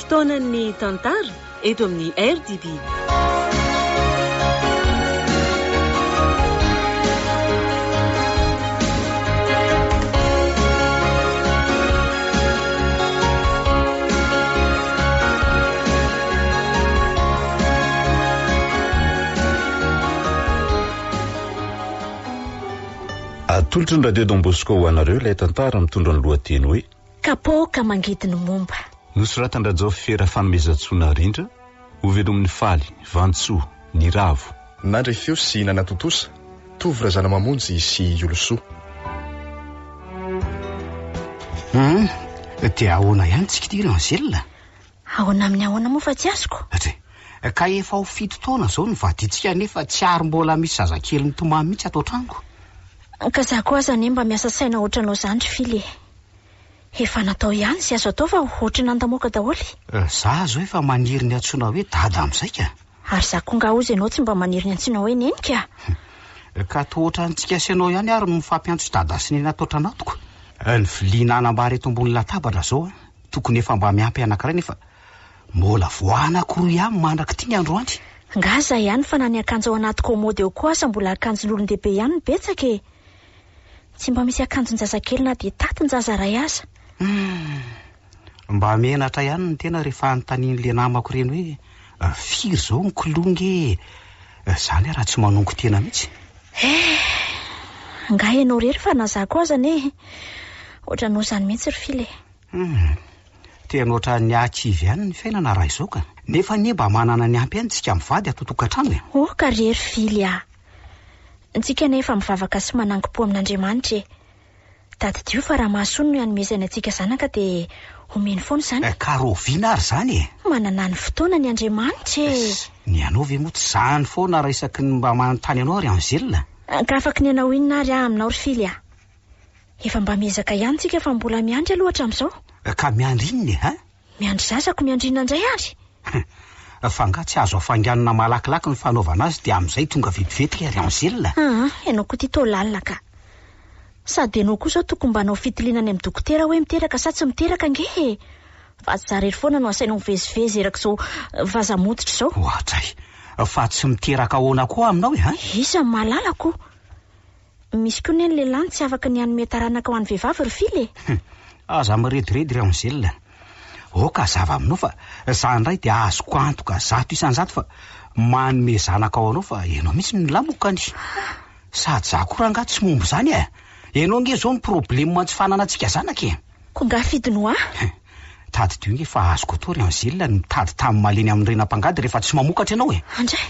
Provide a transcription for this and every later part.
fotoanan'ny tantara eto amin'ny R.D.B. Atolotry ny radio Don Bosco ho anareo ilay tantara mitondra ny lohateny hoe Kapoaka Mangidin'I Momba. Nosoratan-drazao fera fanomezan-tsoana rindra ho velomin'ny faly, vantsoa, ny ravo. Nandray feo sy nanatotosa, tovy razana mamonjy sy olosoa. Dia ahoana ihany tsika ity rangelina? Ahoana amin'ny ahoana moa fa tsy azoko. Ka efa ho 7 taona zao ny vaditsika nefa tsy ary mbola misy zazakely nitomany mihitsy atao trango. Ka za koa aza ne mba miasa saina ohatranao zandry fily. Efa natao ihany sy azo atao fa ohatry nandamoaka daholy. Za zao efa maniry ny antsoina hoe dada amin'izay ka. Ary za koa nga ozy ianao tsy mba maniry ny antsoina hoe nenika. Ka toa ohatrantsika sy ianao ihany ary no mifampiantso dada sy neny atao tranatoko. Ny viliana anambary eto ambony latabatra zao tokony efa mba miampy anankiray nefa mbola voanakoroa ihany mandraka ty ny androany. Nga za ihany fa na ny akanjo ao anaty komody eo koa asa mbola akanjon'olon-dehibe ihany ny betsaka e. Tsy mba misy akanjon-jazakely na dia tatin-jaza ray aza. Mba menatra ihany ny tena rehefa anontanian'le namako ireny hoe firy zao ny kolongy zany raha tsy manongo tena mihitsy. Nga ianao rery fa na za koa aza ne ohatranao zany mihitsy ry fily. Tena ohatra ny activez ihany ny fiainana raha izao ka. Nefa nie mba manana ny ampy ihany tsika mivady atotokantrano e. Oh ka rery fily a. Ntsika nefa mivavaka sy manangom-po amin'Andriamanitra e. Tadidio fa raha mahasoa no hanomezana antsika zanaka dia omeny foana zany. Ka roviana ary zany e. Manana ny fotoana ny Andriamanitra e. Ny anao ve moa tsy zany foana raha isaky ny mba manontany anao ary angelina. Ka afaka ny anao inona ary aminao ry fily a. Efa mba miezaka ihany tsika fa mbola miandry aloha hatramin'izao. Ka miandry inona e ha? Miandry zazako miandrina indray ary. Fa nga tsy azo afanganana malakilaky ny fanaovana azy dia amin'izay tonga vetivetika ary angelina. Ianao koa ty lalina ka. Sady ianao koa zao tokony mba nao fitiliana any amin'ny dokotera hoe miteraka sa tsy miteraka nge. Fa tsy zarery foana no asainao mivezivezy eraka zao vazamototra zao. Ohatray, fa tsy miteraka ahoana koa aminao e ha? Isa malalako. Misy koa ny lehilahy tsy afaka ny hanome taranaka ho an'ny vehivavy ry fily. Aza mirediredy ry angelina. Ka zava aminao fa zany ray dia azoko antoka 100 isan-jato fa manome zanaka ao anao fa ianao mihitsy ny lamokany. Sady za koa raha tsy mombo zany e. Ianao nge zao ny problema tsy fananantsika zanaka e. Ko nga fidino a? Tadidio nge fa azoko atao ry angelina ny mitady tamin'ny maleny amin'ny renam-pangady rehefa tsy mamokatra ianao e. Andray.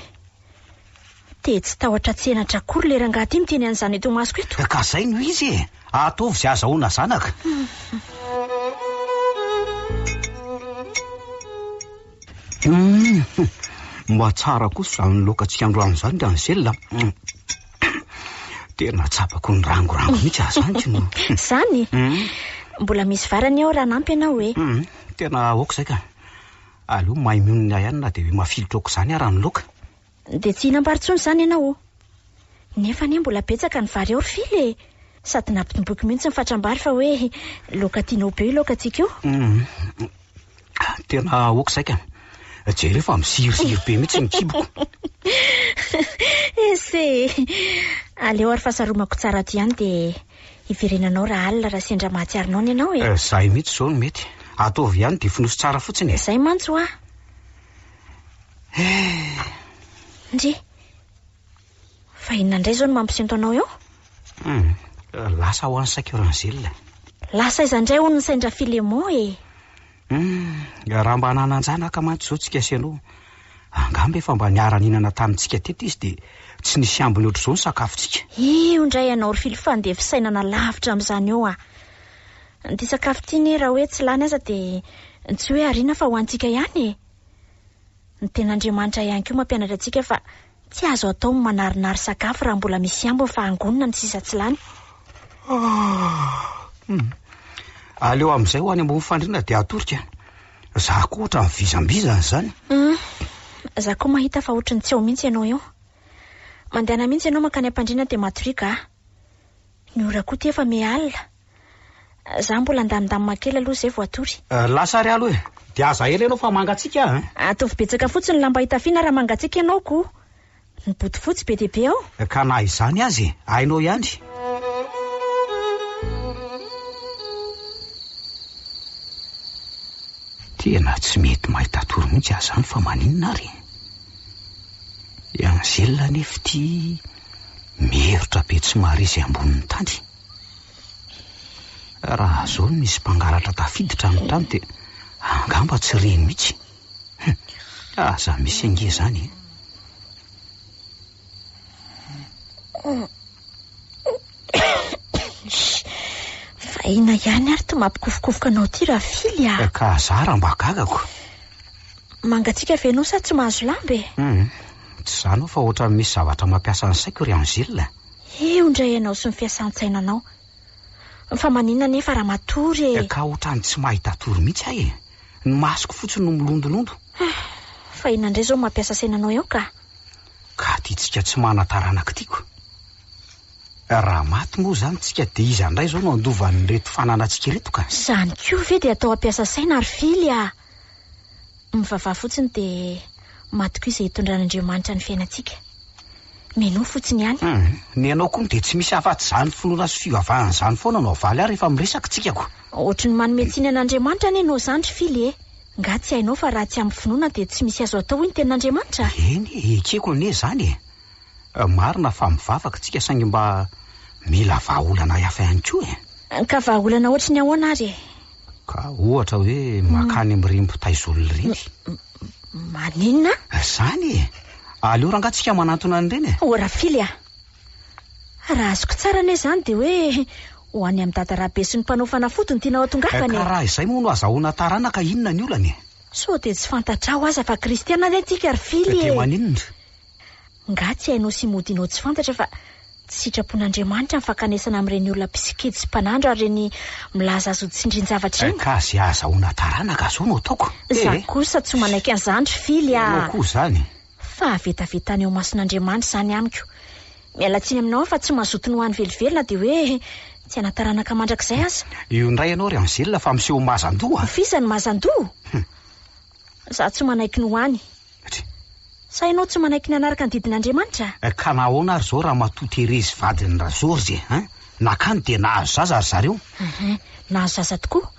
Dia tsy tahotra tsenatra akory le rangahy miteny an'izany eto masoko eto. Ka zay no izy e. Ataovy izay azahoana zanaka. Mba tsara kosa zany lokatsika androany zany ry angelina. Tena tsapako ny rangorango mihitsy azany. Zany? Mbola misy varany ao raha nampy ianao e. Tena aoka izay ka. Aleo mahay mionona ihany na dia hoe mafilotra aoka izany araha ny loka. Dia tsy hinam-baritsony zany ianao. Nefa ne mbola betsaka ny vary ao ry fily e. Sady nampitomboky mihitsy ny fatram-bary fa hoe loka tianao be io lokatsika io. Tena aoka izay ka. Jery efa misirisiry be mihitsy ny kiboko. Ese. Aleo ary fasaromako tsara ty ihany dia iverenanao raha alina raha sendra mahatsiarinao ny ianao e. Zay mihitsy zao no mety. Ataovy ihany dia finosy tsara fotsiny e. Zay mantsy ho a. Ndry. Fa inona indray zao no mampisinto anao eo? Lasa ho ansaika eo rangelina. Lasa izandray hono ny saindra filemo e. Raha mba nananjanaka mantsy zao tsika sy ianao. Angamba efa mba niara-ninana tamintsika teto izy dia tsy nisy ambiny ohatr' izao ny sakafontsika. Io indray ianao ry fily fa andeha fisainana lavitra amin'izany eo a. Ny sakafo ty ne raha hoe tsy lany aza dia tsy hoe ariana fa ho antsika ihany e. Ny ten'Andriamanitra ihany koa mampianatra antsika fa tsy azo atao manarinary sakafo raha mbola misy ambiny fa angonina ny sisa tsy lany. Aleo amin'izay ho any ambony fandriana dia atorika. Za koa ohatra mivizambizana zany. Za koa mahita fa ohatry ny tsy ao mihitsy ianao eo. Mandehana mihitsy ianao mankany am-pandriana dia matorika. Ny ora koa ty efa mialina. Za mbola andamindamina kely aloha zay voatory. Lasa ry aloha dia aza ela ianao fa mangatsiaka Atovy betsaka fotsiny lamba hitafiana raha mangatsiaka ianao ko. Ny botifotsy be dia be ao. ka na izany azy hainao ihany. Tena tsy mety mahita tory mihitsy azany fa maninona ary. Ianzelona nefa ty miherotra be tsy mary izy ambonin'ny tany. Raha zao misy mpangalatra tafiditra amin'ny trano dia angamba tsy reny mihitsy. Aza misy ange zany. Fa ina ihany ary to mampikofokofoka anao ty raha fily a. Ka zara mba gagako. Mangatsiaka venao sa tsy mahazo lambe? Tsy zany fa ohatra misy zavatra mampiasa ny saiko ry Angelina. Eo indray ianao sy ny fiasan-tsainanao. Fa maninona nefa raha matory ka ohatrany tsy mahita tory mihitsy ahy. Ny masoko fotsiny no milondolondo. Fa ina indray zao mampiasa sainanao eo ka titsika tsy mana-taranaka tiako. Raha maty moa zany tsika dia iza indray zao no andovan'ny reto fananantsika reto ka. Zany koa ve dia atao ampiasa saina ary fily a. Mivavah fotsiny dia maty koa izay hitondran'Andriamanitra ny fiainantsika. Meno fotsiny ihany. Ny anao koa dia tsy misy afa-tsy zany finoana sy fivavahana zany foana no avaly ary rehefa miresaka tsikako. Ohatry ny manometsiny an'Andriamanitra anie ianao zany fily Nga tsy hainao fa raha tsy amin'ny finoana dia tsy misy azo atao iny tenin'Andriamanitra. Eny ekeko ne zany marina fa mivavaka tsika saingy mba mila vahaolana hafa ihany koa Ka vahaolana ohatry ny ahoana ary ka ohatra hoe makany mirimbo taizolona reny. Maninona? Zany aleo rangatsika manantona an'ireny Ora fily raha azoko tsara ane zany dia hoe ho any amin'ny R.D.B sy ny mpanao fanafody ny tiana hatongavany. Ka raha izay moa no azahoana taranaka inona ny olany. So dia tsy fantatrao aza fa kristiana ane tika ary fily dia maninona? Nga tsy hainao sy modinao tsy fantatra fa tsy sitrapon'Andriamanitra mifankanesana amin'ireny olona mpisikedy sy mpanandro ary reny milaza azo tsindrin-javatra iny. Ka zay azahoana taranaka zao no ataoko. Za kosa tsy manaiky an'izany fily Anao koa zany. Fa avetavetany eo mason'Andriamanitra zany amiko. Miala tsiny aminao fa tsy mazoto ny ho an'ny velivelona dia hoe tsy hanataranaka mandrakizay aza. Io indray ianao ry Angelina fa miseho mazan-doha. Fisa ny mazan-doha? Za tsy manaiky ny ho any. Sa ianao tsy manaiky ny anaraka ny didin'Andriamanitra? Ka nahoana ary zao raha matoa Terezy vadin'ny Razorzy nakany dia nahazo zaza ry zareo. Nahazo zaza tokoa.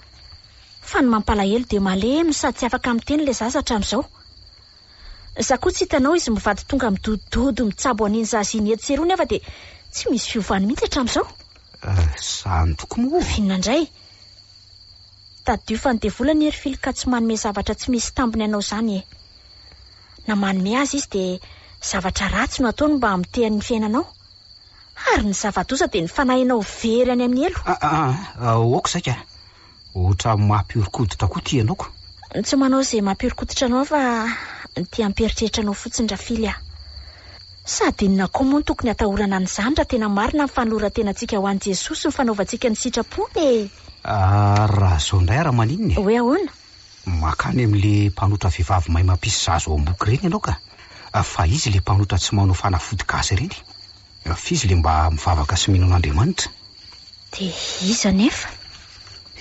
Fa ny mampalahelo dia malemy sady tsy afaka miteny ilay zaza hatramin'izao. Za koa tsy hitanao izy mivady tonga midodododo mitsabo an'iny zaza iny eto seroa nefa dia tsy misy fiovany mihitsy hatramin'izao. Zany toko moa. Finona indray. Tadio fa nydevolana ery fily ka tsy manome zavatra tsy misy tambiny ianao zany Na manome azy izy dia zavatra ratsy no ataony mba mitehany ny fiainanao. Ary ny zava-doza dia ny fanahinao very any amin'ny elo. Oako saika. Ohatra mampiorikoditra koa ty ianaoko. Tsy manao izay mampiorikoditra anao fa ty amperitreritra anao fotsiny rafily Sady inona koa moa no tokony atahorana an'izany raha tena marina ny fanoloran-tenantsika ho an'i Jesosy ny fanaovantsika ny sitrapony Raha zao indray raha maninona Hoe ahoana? Makany amin'le mpanotra vehivavy mahay mampisy zazo ao am-boky ireny ianao ka. Fa izy le mpanotra tsy manao fanafody gasy ireny. Fizy le mba mivavaka sy mino an'Andriamanitra. Dia iza nefa?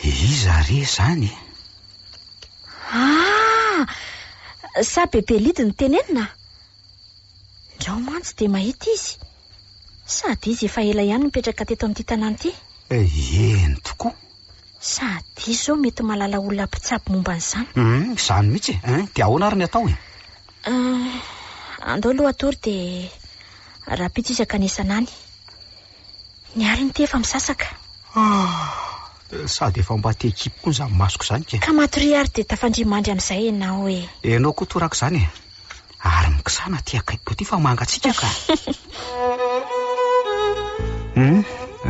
Iza re zany Sa bebe lidy ny tenenina? Ndrao mantsy dia mahita izy. Sady izy efa ela ihany mipetraka teto amin'ity tanàna ity. Eny tokoa. Sady izy zao mety malala olona mpitsabo momba an'izany. Zany mihitsy dia ahoana ary ny atao andao aloha atory dia ara-pitiavana kanesanany. Ny aliny ty efa misasaka. Sady efa mba te ekipo koa izany masoko izany ka matory ary dia tafandrimandry amin'izay ianao Ianao koa torako izany ary mikisana ty akaiko ty fa mangatsika ka.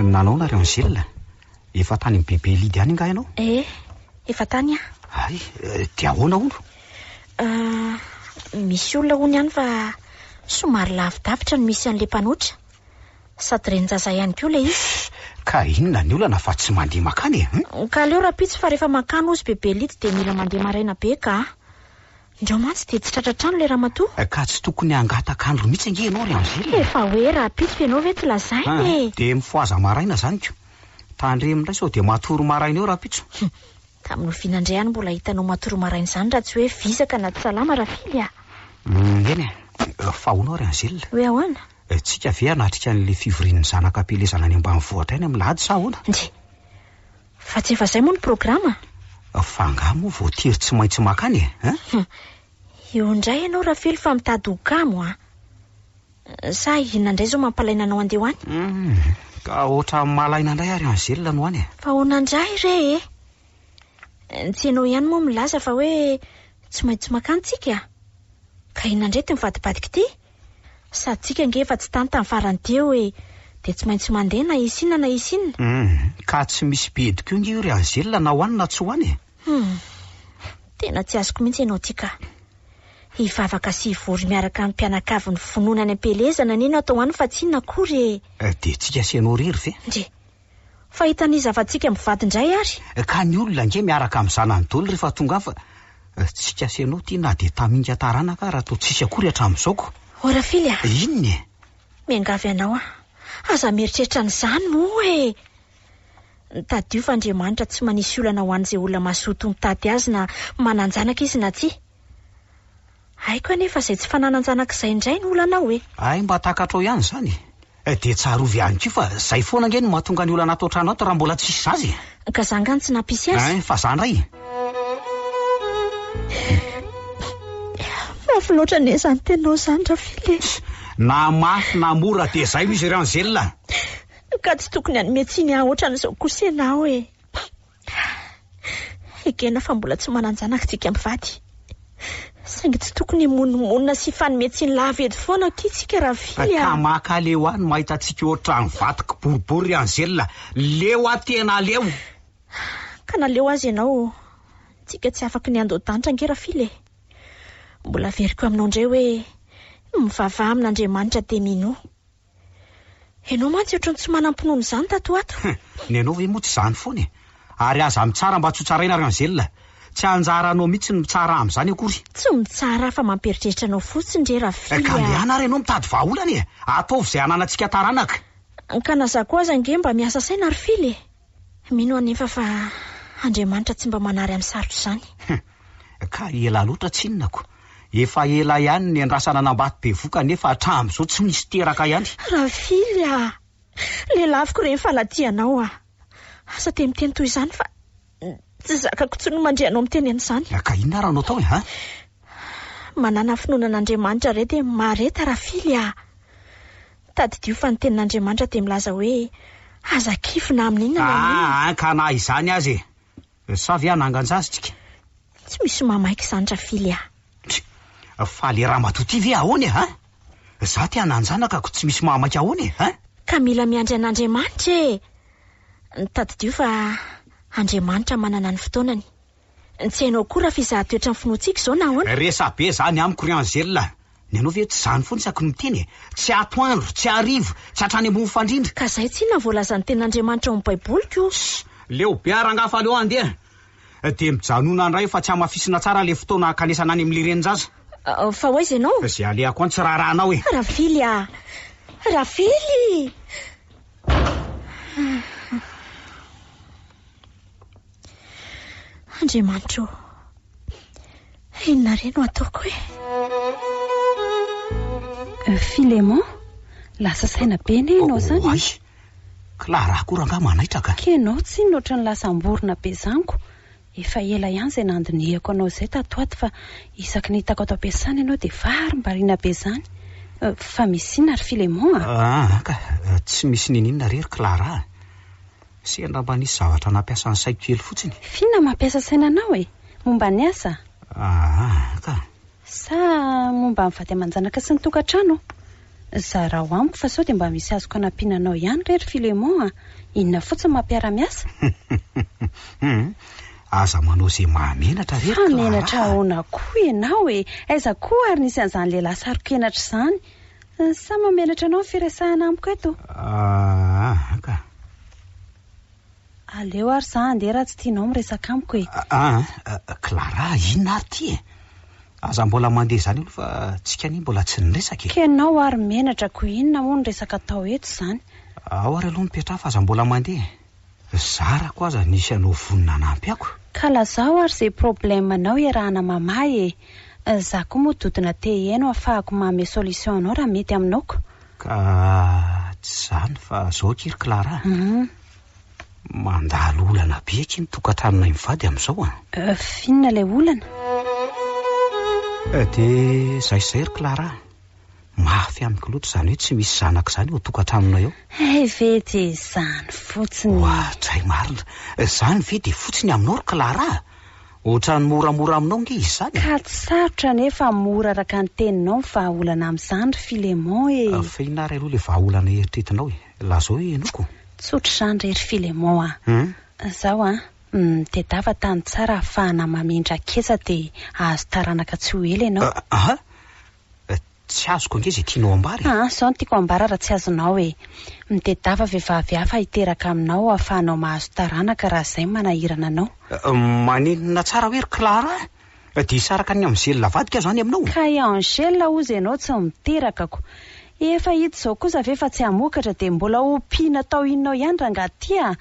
Nanao nareo Angelina. Efa tany amin'ny bebe lidy ihany nga ianao? Efa tany Ay, dia ahoana olo? Misy olona hono ihany fa somary lavidavitra no misy an'ilay mpanotra. Sady renin-jaza ihany koa ilay izy. Ka inona ny olana fa tsy mandeha makany Ka aleo rapitsy fa rehefa makany ozy bebe lidy dia mila mandeha maraina be ka. Ndreo mantsy dia tsy tratratra le ramatoa. Ka tsy tokony hangatakandro mihitsy ange ianao ry Angelina. Efa hoe rapitsy ianao ve tsy lazainy Dia mifoaza maraina zany ko. tandremindray sao dia matoro maraina eo raha-pitso. Tamin'ny ovinandray any mbola hitanao matoro maraina izany raha tsy hoe visaka na tsy salama Rafily a. Eny fahonao ary Angelina. Hoe ahoana? Tsika ve anatrika an'le fivorian'ny zanaka pelezana any ambanivohitra eny amin'ny lahady sa ahoana? Ndre fa tsy efa izay moa ny programa. Fa angaha moa voatery tsy maintsy makany Eo indray ianao Rafily fa mitady hokamo a. Sa inona indray zao mampalaina anao andeha ho any? Ka ohatra malaina indray ary Angelina no any. Fa ahoana indray re tsy ianao ihany moa milaza fa hoe tsy maintsy makany tsika. Ka inona indray ty mivadibadika ity? Sady tsika nge efa tsy tany tamin'ny farany teo hoe dia tsy maintsy mandeha na isinna na isinna. Ka tsy misy bediko io nge io ry Angelina na hoany na tsy hoany. Tena tsy azoko mihitsy ianao tika. Hivavaka sy hivory miaraka amin'ny mpianakavy ny finoana any am-pelezana nino atao any fa tsy inona akory. Dia tsika asianao rery ve? Ndre fa hitaniza fa tsika mivady indray ary. Ka ny olona nge miaraka amin'ny zanany dolo rehefa tonga fa tsika asianao ty na dia taminga taranaka raha toa tsisy akory hatramin'izaoko. Rafily a. Inona e? Miangavy anao a. Aza mieritreritra n'izany moa e. Nitadio fa Andriamanitra tsy manisy olana ho an'izay olona mazoto mitady azy na mananjanaka izy na tsy. Haiko anefa izay tsy fanananjanaka izay indray ny olana hoe. Ay mba takatrao ihany izany. Dia tsarovy ihany koa fa izay foana nge no mahatonga ny olana atao trano ato raha mbola tsisy zazy. Ka zangany tsy nampisy azy. Fa zany ray. Mafy loatra ne izany tenao izany Rafily. Na mafy na mora dia izay misy ry Angelina. Ka tsy tokony hanome tsiny ohatran'izao kosa ianao e. Ekena fa mbola tsy mananjanaka tsika mivady. Saingy tsy tokony monina sy fanome tsiny lava edy foana ky tsika Rafily. Ka maka leo any mahita tsika ohatra ny vatoko boribory ry Angelina. Leo a tena leo. Ka na leo azy ianao tsika tsy afaka ny andao danitra nge Rafily. Mbola veriko aminao indray hoe mivavaha amin'Andriamanitra temino. Ianao mantsy ohatrany tsy manam-pinoana izany tato ato. Ny ianao ve moa tsy izany foana e. Ary aza mitsara mba tsy ho tsaraina ry Angelina. Tsy anjaranao mihitsy ny mitsara amin'izany akory. Tsy mitsara fa mamperitreritra anao fotsiny re Rafily. Ka miana ary ianao mitady vahaolana e. Ataovy izay ananantsika taranaka. Ka na za koa aza nge mba miasa saina Rafily. Mino anefa fa Andriamanitra tsy mba manary amin'ny sarotra izany. Ka ela loatra tsy inonako. Efa ela ihany ny andrasana anambato be voka nefa hatramin'izao tsy misy teraka ihany. Rafily a. Lehilaviko reny faladianao a. Asa temiteny toy izany fa tsy zakako tsy no mandrianao miteny an'izany. Ka inona raha anao tao e manana finoanan'Andriamanitra re dia mareta Rafily a. Tadidio fa ny tenin'Andriamanitra dia milaza hoe aza kifina amin'inona ka na izany azy e. Sa ve anangan-jazy tsika? Tsy misy mamaika izany Rafily a. Fa le raha matoty ve ahoana e za ty ananjanaka ko tsy misy mamaika ahoana e Ka mila miandry an'Andriamanitra e. Tadidio fa Andriamanitra manana ny fotoanany. Tsy hainao koa raha fizahatoetra ny finoantsika izao na ahoana. Resa be zany amiko ry Angelina. Ny anao ve tsy zany foana isaky ny miteny e. Tsy atoandro, tsy arivo, tsy hatrany ambony fandrindra. Ka izay tsy na voalazan'ny tenin'Andriamanitra ao amin'ny baiboliko. Leo be arangafa leo andeha. Dia mijanona indray fa tsy hamafisina tsara le fotoana kanesana any amin'ny renin-jaza. Fa hoaiza ianao? Izay aleako any tsy raharahanao e. Rafily a. Rafily. Andriamanitra, inona re no ataoko e? Filemon, lasa saina be ne ianao zany. Oay, Clara koa raha manaitraka. Kenao tsy notra ny lasa amborona be zaniko. Efa ela ihany izay nandonihako anao izay tato ato fa isaky ny hitako ato am-piasana ianao dia varim-bariana be izany. Fa misy inona ry Filemon ka tsy misy ninina rery Clara. Sendra mba nisy zavatra nampiasa ny saiko kely fotsiny. Finona mampiasa sainanao e? Momba ny asa? Ka. Sa momba mivady aman-janaka sy ny tokantrano? Za raha ho amiko fa sao dia mba misy azoko anampinanao ihany rery Filemon Inona fotsiny mampiara-miasa? Aza manao izay mahamenatra rery Clara. Menatra ahoana koa ianao e? Aiza koa ary nisy an'izany lehilahy sarokenatra izany? Sa mamenatra anao ny firesahana amiko eto? Ka. Aleo ary za andeha raha tsy tianao miresaka amiko e. Clara, inona ary ty e? Aza mbola mandeha izany aloha fa tsika ny mbola tsy niresaka e. Kenao ary menatra ko inona moa ny resaka tao eto izany? Ao ary aloha mipetraha fa aza mbola mandeha. Zara ko aza nisy anao vonina nampy ako. Ka lazao ary izay problemanao iarahana mamahy za koa moa dodina te heno ahafahako manome solution anao raha mety aminaoko. Ka tsy zany fa zao kiry Clara. Mandalo olana be eky ny tokantranonay mivady amin'izao a. Finona ilay olana? De zay ry Clara. Mafy amiko loatra zany hoe tsy misy zanaka zany ao tokantranonay ao. Ve de zany fotsiny. Tsay marina. Zany ve de fotsiny aminao ry Clara. Ohatrany moramora aminao nge izy zany. Ka tsy sarotra nefa mora araka ny teninao vahaolana amin'izany ry Filemon e. Fehinary aloha le vahaolana eritretinao e. Lazao hoe enoko. Tsotra zany rery Filemon Zao tedava tany tsara ahafahana mamendrakesa de ahazo taranaka tsy ho ela ianao. Tsy azoko ange zay tianao ambary. Zao no tiako ambara raha tsy azonao e. Mitedava vehivavy hafa hiteraka aminao ahafahanao mahazo taranaka raha izay manahirana anao. Maninona tsara hoe ry Clara. De isaraka ny Angela vadika zany aminao. Ka i Angela ozy ianao tsy miterakako. Efa hita zao kosa ve fa tsy hamokatra de mbola ompiana tao inao ihany raha ngatia.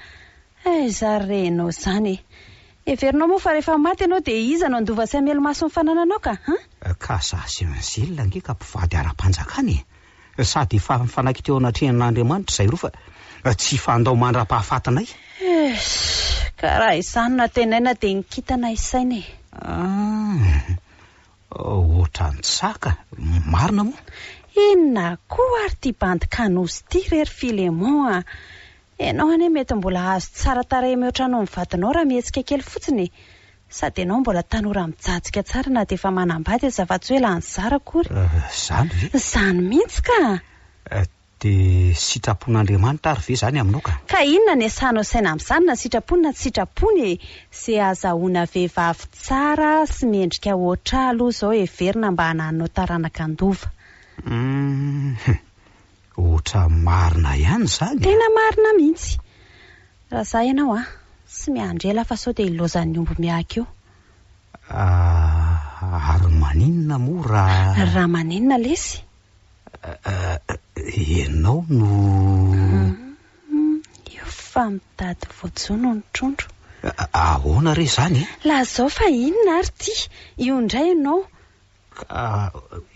Zarenao zany Everinao moa fa rehefa maty ianao de iza no andova sy amelo maso mifanananao ka? Ka za sy Angela nge ka mpivady ara-panjakany. Sady efa mifanaiky teo anatrehan'Andriamanitra izay roa fa tsy fandao mandra-pahafatanay. Ka raha izany na tenaina de nikitana isaina e. Ohatran'ny saka. Marina moa. Inona koa R.D.B kanozy ty rery Filemon Ianao ane mety mbola azo tsara tarehy mihoatra anao mivadinao raha mihetsika kely fotsiny. Sady ianao mbola tanora mijajika tsara na de efa manambady aza-fa-tsy hoe lany zara akory. Zany ve? Zany mihitsy ka. De sitrapon'Andriamanitra ary ve zany aminao ka? Ka inona ny asahanao saina amin'izany na sitrapony na tsy sitrapony zay azahoana vehivavy tsara sy miendrika oatra aloha zao everina mba hananao taranaka andova. Oatra marina ihany zany. Tena marina mihitsy. Raha za ianao sy miandrela fa sao de ilozan'ny omby miahaka eo. Ary maninona moa raha maninona lesy? Ianao no io fa mitady voajono ny trondro. Ahoana re zany? La zao fa inona ary ty? Io indray ianao.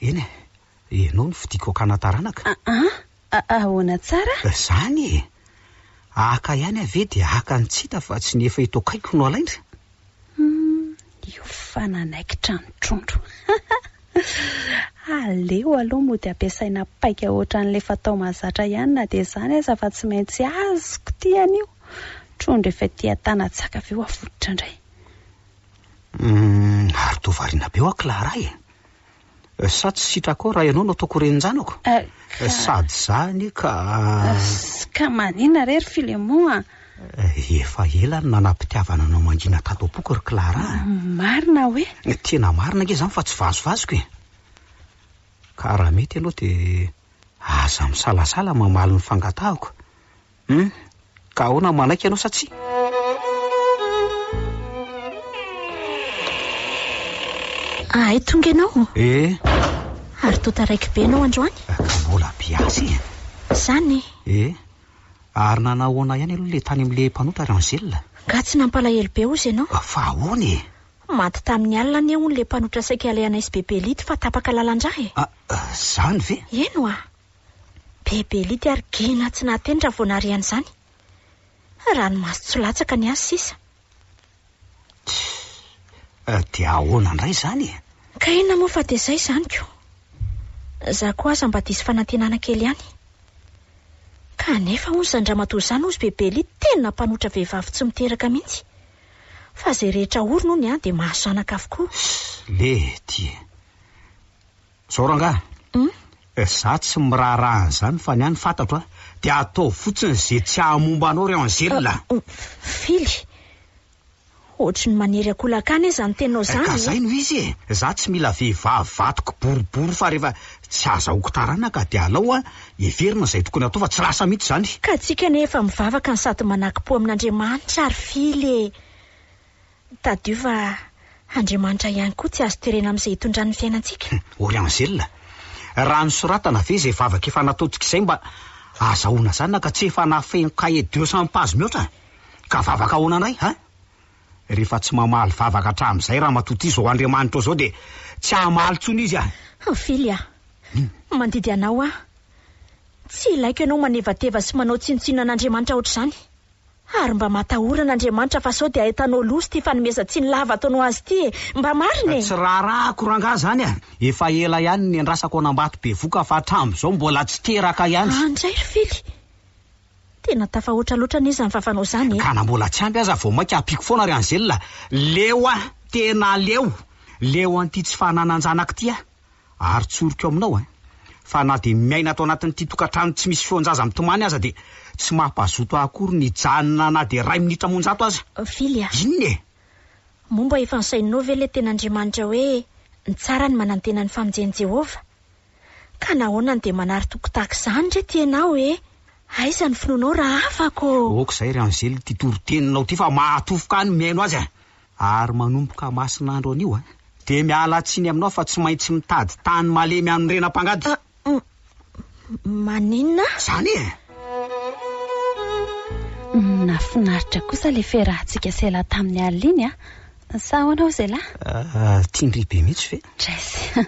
Eny ianao no fidiko akana taranaka. Ahoana tsara? Zany aka ihany ave de aka ny tsita fa tsy nefa itokaiko no alaindra. Io fananaikitra ny trondro. Aleo aloha moa de ampiasaina paika ohatran'le fatao mahazatra ihany na de zany aza fa tsy maintsy azoko ty an'io. Trondro efa tia tanatsaka aveo afototra indray. Ary tovariana be Clara e. Sa tsy sitrako raha ianao no ataoko renjanako. Sady zany ka manina rery Filemon Efa ela no nanam-pitiavana anao mangina tato am-poko ry Clara. Marina hoe? Tena marina nge zany fa tsy vazovazoko e. Ka raha mety ianao de aza misalasala mamaly ny fangatahako. Ka ahoana manaiky ianao sa tsy? Tonga ianao? Ary totaraiky be ianao androany? Ka mbola biasy e. Zany? Ary nanahoana ihany aloha le tany amin'le mpanotra ry Angela. Ka tsy nampalahelo be ozy ianao? Fa ahoana e? Maty tamin'ny alina ny hono le mpanotra saika alehana sy bebelity fa tapaka lalandra e. Zany ve? Eno bebelity ary gina tsy nahatendra vao nary an'izany. Raha ny maso tsy latsaka ny azy sisa. De ahoana ndray zany e? Ka inona moa fa de zay zany ko. Za koa aza mba disy fanantenana kely ihany. Kanefa ozy andramatoa zany ozy bebelity tena mpanotra vehivavy tsy miteraka mihitsy. Fa zay rehetra orona ony de mahazo anaka avokoa. Lety. Zao ranga. Za tsy miraharaha an'izany fa ny any fantatro de atao fotsiny zay tsy hahamomba anao ry Angela. Fily. Ohatry ny maniry akolakany zany tenao zany. Ka zay no izy e. Za tsy mila vehivavy vatoko boribory fa rehefa tsy azahoako taranaka de alao everina zay tokony atao fa tsy lasa mihitsy zany. Ka tsika nefa mivavaka ny sady manaky-po amin'Andriamanitra ary Fily. Tadio fa Andriamanitra ihany koa tsy azo terena amin'izay hitondran'ny fiainantsika. Ory Angela, raha nosoratana ve zay vavaka efa nataontsika izay mba azahoana zany ka tsy efa nafeno cahier 200 pages mihoatra? Ka vavaka ahoana anay ha? Rehefa tsy mamaly vavaka hatramin'izay raha matoty izao Andriamanitra zao de tsy hamaly tsony izy Ofily mandidy anao tsy ilaiko ianao manevateva sy manao tsinotsino an'Andriamanitra ohatr'izany. Ary mba matahorana Andriamanitra fa sao de ahitanao loso ty fanomezan-tsiny lava ataonao azy ty mba marina Tsy raharahako rangahy zany efa ela ihany ny andrasako anambato be voka fa hatramin'izao mbola tsy teraka ihany. Andray Ofily tena tafahoatra loatra n'izy ny fafanao zany Ka na mbola tsy ampy aza vao mainka apiko foana ry Anzelina. Leo tena leo an'ity tsy fanananjanaka ty ary tsoriko aminao fa na de miaina atao anatin'ity tokantrano tsy misy feonjaza mitomany aza de tsy mampazoto akory ny janona na de 2 minitra monjato aza. Ofily inona momba efa nisaininao ve le ten'Andriamanitra hoe ny tsara ny manantena ny famonjeny Jehova ka nahoana de manary toko tahaka izany re tianao aiza ny finoanao raha afako. Okizay ry Anzelina ty toroteninao ty fa mahatofoka ny miaino azy ary manomboka masinandro anio de miala tsiny aminao fa tsy maintsy mitady tany malemy amin'ny renam-pangady. Maninona zany nafinaritra kosa le ferahantsika sela tamin'ny aliny sa hoanao zay lahy? Tindry be mihitsy ve? Tresy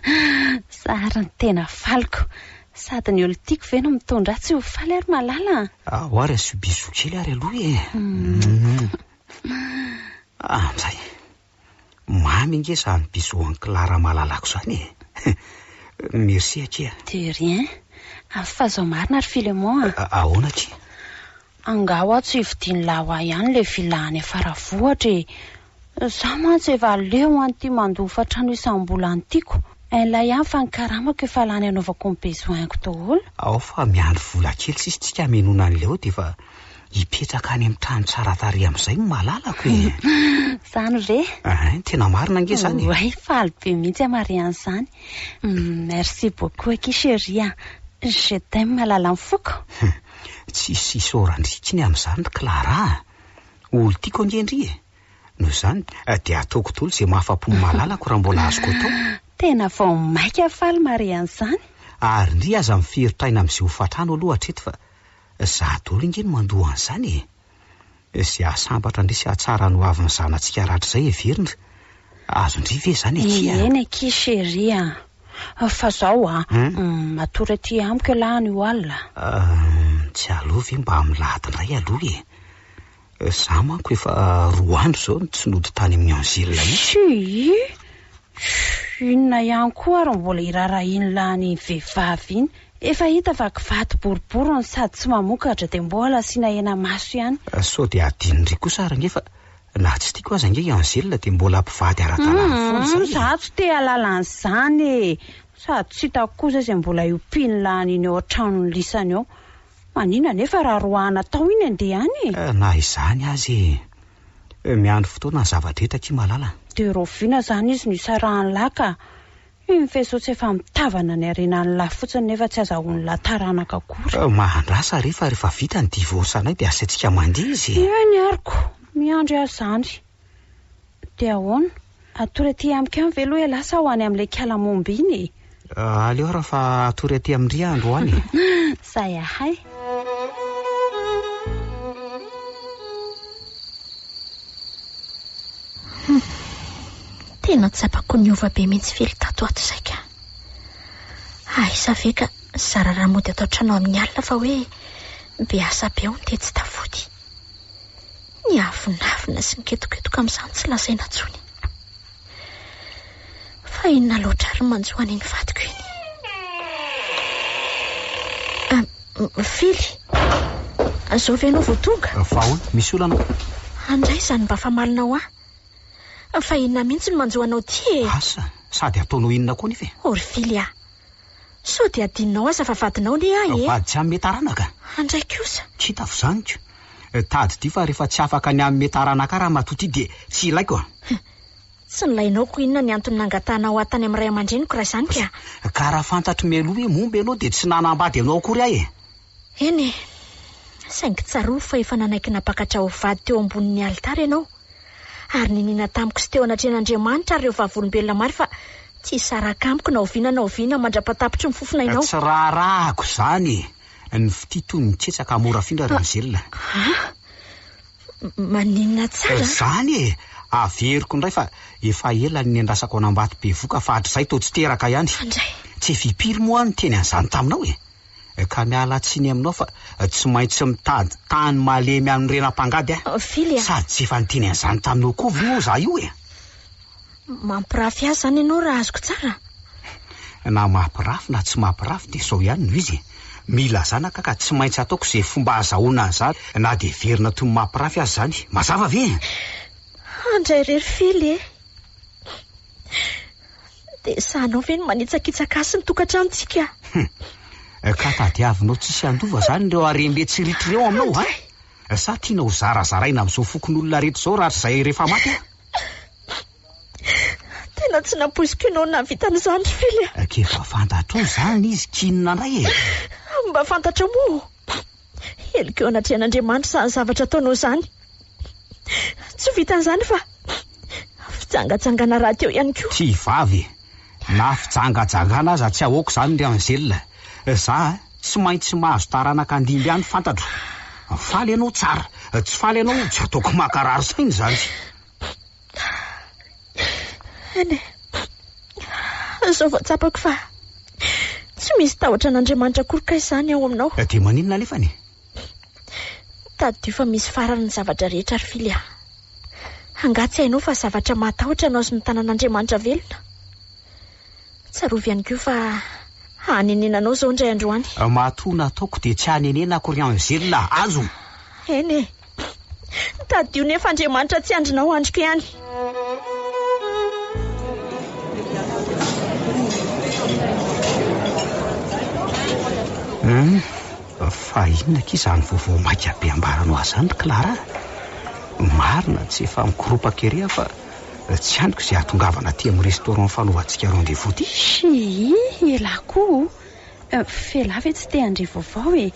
sary ny tena faliko sady ny olo tiako ve no mitondra tsy ho faly ary malala ary asobiso kely ary aloha amizay mamy nge zany bisoan'ny Clara malalako zany merci akia de rien fa zao marina ary Filemon ahoana akia angaho tsy hividiany lawa ihany le vilany afara vohatra za mantsy efa leo anty mandofa trano isam-bola antiako ilay ihany fa nikaramako efa lany anaovako ny besoinko daholo. Ao fa miandry vola kely sisy tsika menona an'ileo de fa hipetraka any amin'ny trano tsara tarehy amin'izay no malalako Zany ve? Tena marina nge zany Way faly be mihitsy amariany zany. Merci beaucoup aki chérie. Je t'aime malala ny foko. Tsy sorandrikiny amin'izany Clara. Olo tiako angendry no zany de ataoko tolo zay mahafapo malalako raha mbola azoko atao. Tena vao maika faly mariany zany. Ary ndry aza miferitraina amin'izay hofatrano aloha hatreto fa za dolo ingeny mandoa an'izany Zay asambatra ndrisy atsara no avy ny zanantsika rahatrizay everina. Azo ndry ve zany akia? Eny aki chérie. Fa zao matory aty amiko lahy io alina. Tsy aloha ve mba milahady indray aloha za manko efa 2 andro zao tsy nody tany amin'ny Anzela io. Inona ihany koa ary mbola irarahiny lahy ny vehivavy iny. Efa hita fa kivaty boribory sady tsy mamokatra de mbola asiana hena maso ihany. Sao de adinindry kosa ary ngefa na tsy tiako aza nge Anzela de mbola mpivady ara-dalàna foana zany. Za tsy te halala an'izany sady tsy hitako kosa izay mbola iompiany lahy iny ao an-tranony lisany ao. Manina nefa raha roahana tao iny andehany. Na izany azy miandry fotoana ny zavadretra ki malala. De roviana zany izy nisarahany laka. Iny fesotsy efa mitavana ny arenany lahy fotsiny nefa tsy azahoany lahy taranaka akory. Mahandrasa rehefa vita ny divorce-anay de asaintsika mandeha izy. Eny ariko miandry azy zany. De ahoana? Atory aty amiko ihany ve aloha lasa ho any amin'ilay kiala Momba iny? Aleo raha fa atory aty amin'ny andro any. Zay ahay. Tena tsapako niova be mihitsy fely tato ato izay ka. Isa ve ka zara raha mody atao trano amin'ny alina fa hoe be asa be ao ny tetsy tafody. Ny avinavina sy miketoketoka amin'izany tsy lazaina intsony. Fa inona loatra ary manjoany iny vadiko iny. Fily, zao ve anao vao tonga? Fahoana, misy olana. Andray zany mba famalinao fa inona mihitsy no manjoanao ty Asa, sady ataonao inona koa nefa? Ory Fily sao de adinonao aza fa vadinao ne vady tsy amin'ny metaranaka. Andray kosa. Tsy hitako zany ko. Tady ty fa rehefa tsy afaka ny amin'ny metaranaka raha matoty de tsy ilaiko. Tsy nilainao ko inona ny antony nangatanao atany amin'ny ray aman-dreniko raha izany ka. Ka raha fantatro mialoha hoe momba ianao de tsy nanambady aminao akory ahy. Eny saingy tsaroa fa efa nanaiky napakatra ho vady teo ambonin'ny alitara ianao. Ary ninina tamiko sy teo anatren'Andriamanitra ary rehefa volombelona mary fa tsy saraka amiko na oviana mandrapatapitry ny fofona inao. Tsy raharahako zany. Ny fititony mitsetsaka mora findra ry Anzelina. Maninona tsara? Zany e, averiko indray fa efa ela ny andrasako anambato be voka fa hatr'izay to tsy teraka ihany. Tsy fipiry moa ny teny an'izany taminao e. Ka miala tsiny aminao fa tsy maintsy mitady tany malemy amin'ny renam-pangady Fily sady tsy efa niteny an'izany taminao kovy moa za io e. Mampirafy azy zany ianao raha azoko tsara. Na mampirafy na tsy mampirafy dia sao ihany no izy. Mila zanaka ka tsy maintsy ataoko izay fomba azahoana an'izany na dia verina toy ny mampirafy azy zany. Mazava ve? Andray rery Fily e. Dia sahanao ve ny manitsakitsaka sy ny tokantranontsika? Ka tadiavinao tsisy andova zany ireo arembe tsiritr'ireo aminao ha? Sa tiana ho zarazaraina amin'izao fokon'olona rehetra izao raha izay rehefa maty a? Tena tsy napoiziko ianao navitan'izany Fily. Kefa fantatro zany izy kinina indray e. Mba fantatra moa. Helokeo anatrehan'Andriamanitra sa zavatra ataonao zany. Tsy vitan'izany fa fitsangatsangana raha teo ihany koa. Tsy vavy. Na fitsangajangana aza tsy ahoako zany ry anzelina. Za tsy maintsy mahazo taranaka andimby ihany fantatro. Faly ianao tsara. Tsy faly ianao tsy ataoko makarary sainy zany. Ene. Zao voatsapako fa tsy misy tahotra an'Andriamanitra korokay izany ao aminao. Dia maninona nefany? Tadio fa misy farany ny zavatra rehetra ary Fily. Hangatsy hainao fa zavatra matahotra anao sy ny tanan'Andriamanitra velona. Tsarovy ihany koa fa hanenenanao zao indray androany. Matona ataoko dia tsy hanenenako ry anzelina azo. Ene. Tadio nefa Andriamanitra tsy andrinao andriko ihany. Fa inona k'izany vaovao maika be ambaranao azy zany Clara? Marina tsy efa mikoropa kerea fa tsy andiko izay atongavana aty amin'ny restaurant fanaovantsika rendez-vous ty. Elako felave tsy te andre vaovao e.